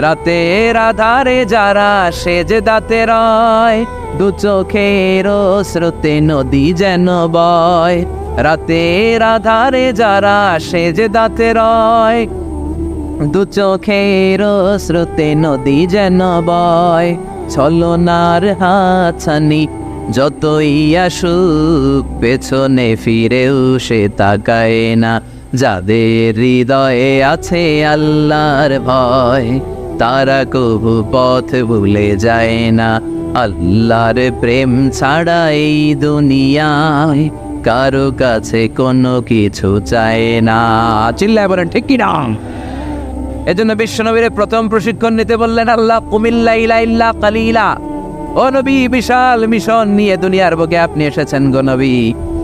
রাতের আধারে যারা সেজদাতে রয়, দু চোখের স্রোতে নদী যেন বয়। রাতের আধারে যারা সেজদাতে রয়, দু চোখের স্রোতে নদী যেন বয়। ছলনার হাতছানি যতই আসুক, পেছনে ফিরেও সে তাকায় না। যাদের হৃদয়ে আছে আল্লাহর ভয়, তারা কবু পথ ভুলে যায় না। আল্লাহর প্রেম ছাড়া এই দুনিয়ায় কারো কাছে কোনো কিছু চায় না, চিল্লায় বলেন ঠিক কি না? এজন্য বিশ্বনবীর প্রথম প্রশিক্ষণ নিতে বললেন আল্লাহ, কুমিল লাইলা ইল্লা কালিলা। ও নবী, বিশাল মিশন নিয়ে দুনিয়ার বুকে আপনি এসেছেন গো নবী।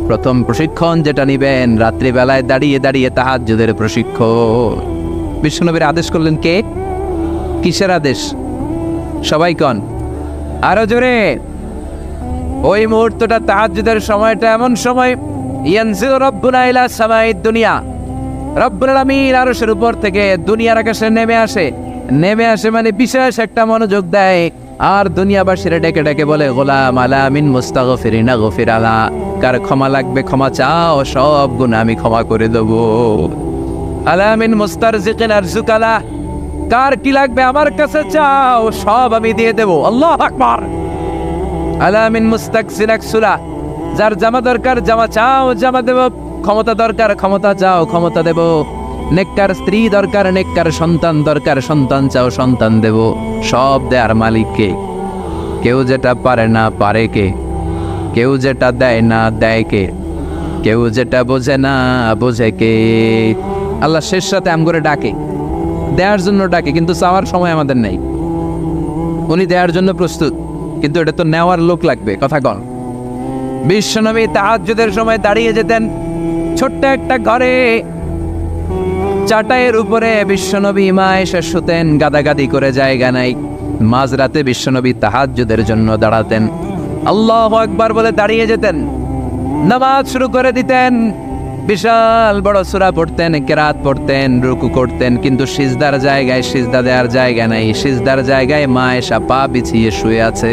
প্রথম প্রশিক্ষণ যেটা নিবেন, রাত্রিবেলায় দাঁড়িয়ে দাঁড়িয়ে তাহাজ্জুদের প্রশিক্ষণ। বিশ্বনবীর আদেশ করলেন কে? কিসের আদেশ? সবাই কন আরো জোরে। ওই মুহূর্তটা তাহাজ্জুদের সময়টা এমন সময়, ইয়ানজিলু রাব্বুনা ইলা সামাইদ দুনিয়া, রব্বুল আলামিন আরশের উপর থেকে দুনিয়ার আকাশে নেমে আসে। নেমে আসে মানে বিশেষ একটা মনোযোগ দেয়, আর দুনিয়াবাসীরা ডেকে ডেকে বলে, গোলাম আলা মিন মুস্তাগফিরিনা গফির আলা। কার ক্ষমা লাগবে ক্ষমা চাও, সব গুনাহ আমি ক্ষমা করে দেব। আলা মিন মুস্তারজিকিন আরজুকালা। কার কি লাগবে আমার কাছে চাও, সব আমি দিয়ে দেব। আল্লাহু আকবার। আলা মিন মুস্তাকসিন আকসুলা। যার জামা দরকার জামা চাও, জামা দেব। ক্ষমতা দরকার ক্ষমতা চাও, ক্ষমতা দেব। নেককার স্ত্রী দরকার, নেককার সন্তান দরকার, সন্তান চাও, সন্তান দেব। সব দেয়ার মালিক কে? কেউ যেটা পারে না পারে কে? কেউ যেটা দেয় না দেয় কে? কেউ যেটা বোঝে না বোঝে কে? আল্লাহ শেষ রাতে আম করে ডাকে, দেওয়ার জন্য ডাকে, কিন্তু চাওয়ার সময় আমাদের নেই। উনি দেওয়ার জন্য প্রস্তুত, কিন্তু এটা তো নেওয়ার লোক লাগবে। কথা কন। বিশ্বনবী তাহাজ্জুদের সময় দাঁড়িয়ে যেতেন ছোট্ট একটা ঘরে, চাটাইয়ের উপরে বিশ্বনবী মা এসে শুতেন, গাদাগাদি করে জায়গা নাই। মাঝরাতে বিশ্বনবী তাহাজ্জুদের জন্য দাঁড়াতেন, আল্লাহু আকবার বলে দাঁড়িয়ে যেতেন, নামাজ শুরু করে দিতেন। বিশাল বড় সূরা পড়তেন, কেরাত পড়তেন, রুকু করতেন, কিন্তু সিজদার জায়গায় সিজদা দেওয়ার জায়গা নাই। সিজদার জায়গায় মা এসে পা বিছিয়ে শুয়ে আছে।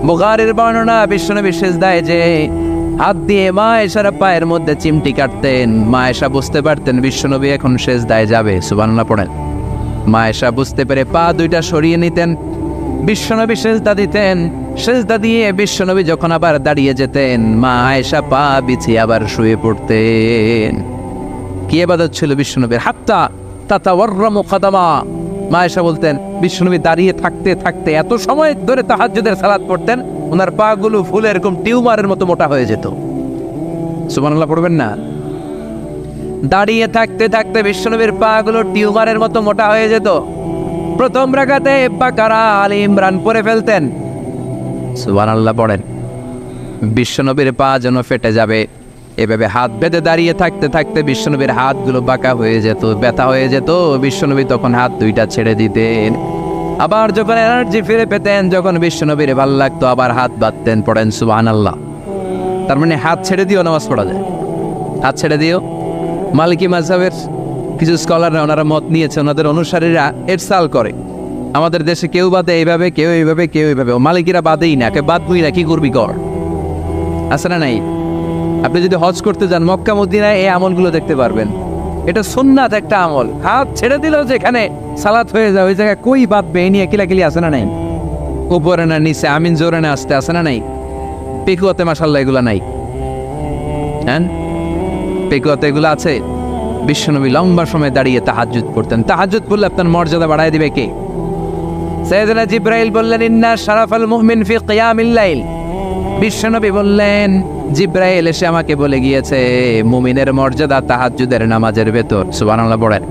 বুখারীর বর্ণনা, বিশ্বনবী সিজদায় যে হাত দিয়ে মা এসার পায়ের মধ্যে চিমটি কাটতেন। মা এসা বুঝতে পারতেন বিশ্বনবী এখন সিজদায় যাবে। সুবহানাল্লাহ পড়েন। মা এসা বুঝতে পেরে পা দুইটা সরিয়ে নিতেন, বিশ্বনবী সিজদা দিতেন। সিজদা দিয়ে বিশ্বনবী যখন আবার দাঁড়িয়ে যেতেন, মা আয়েশা পা বিছিয়ে আবার শুয়ে পড়তেন। কি ইবাদত ছিল বিশ্বনবীর! হাত্তা তাতাওয়াররামু খাদামা। মা আয়েশা বলতেন বিশ্বনবী দাঁড়িয়ে থাকতে থাকতে এত সময় ধরে তাহাজ্জুদের সালাত পড়তেন, ওনার পা গুলো ফুলে এরকম টিউমারের মতো মোটা হয়ে যেত। সুবহানাল্লাহ পড়বেন না? দাঁড়িয়ে থাকতে থাকতে বিশ্বনবীর পা গুলো টিউমারের মতো মোটা হয়ে যেত। প্রথম রাকাতে বাকারা আলে ইমরান পড়ে ফেলতেন। সুবহানাল্লাহ পড়েন। বিশ্বনবীর পা যেন ফেটে যাবে এভাবে হাত বেঁধে দাঁড়িয়ে থাকতে থাকতে বিশ্বনবীর হাতগুলো বাঁকা হয়ে যেত, ব্যথা হয়ে যেত। বিশ্বনবী তখন হাত দুইটা ছেড়ে দিতেন। আবার যখন এনার্জি ফিরে পেতেন, যখন বিশ্বনবীর ভাল লাগতো আবার হাত বাঁধতেন। পড়েন সুবহানাল্লাহ। তার মানে হাত ছেড়ে দিও নামাজ পড়া যায়, হাত ছেড়ে দিও। মালিকি মাযহাবের কিছু স্কলাররা ওনারা মত নিয়েছে, ওনাদের অনুসারীরা এরসাল করে। আমাদের দেশে কেউ বাদে এইভাবে, কেউ এইভাবে, কেউ এইভাবে। মালিকিরা বাদেই না, কে বাদবই না, কি করবি কর। আছে না নাই? আপনি যদি হজ করতে যান মক্কা মদিনায় এই আমলগুলো দেখতে পারবেন। এটা সুন্নাত একটা আমল। হাত ছেড়ে দিলেও যেখানে সালাত হয়ে যায় ওই জায়গায় কই বাঁধবে এই নিয়ে কিলাকিলি আছে না নাই? উপরে না নিচে, আমিন জোরে না আসতে, আছে না নাই? পেকুয়াতে মাশাআল্লাহ এগুলো নাই। হ্যাঁ, পেকুয়াতে এগুলো আছে। বিশ্বনবী লম্বা সময় দাঁড়িয়ে তাহাজ্জুদ পড়তেন। তাহাজ্জুদ পড়লে আপনার মর্যাদা বাড়ায় দিবে কে? সাইয়েদনা জিবরাইল বললেন ইন্না শারাফাল মুমিন ফি কিয়ামিল লাইল। বিশ্বনবী বললেন জিবরাইল এসে আমাকে বলে গিয়েছে মুমিনের মর্যাদা তাহাজ্জুদের নামাজের ভেতর। সুবহানাল্লাহ পড়েন।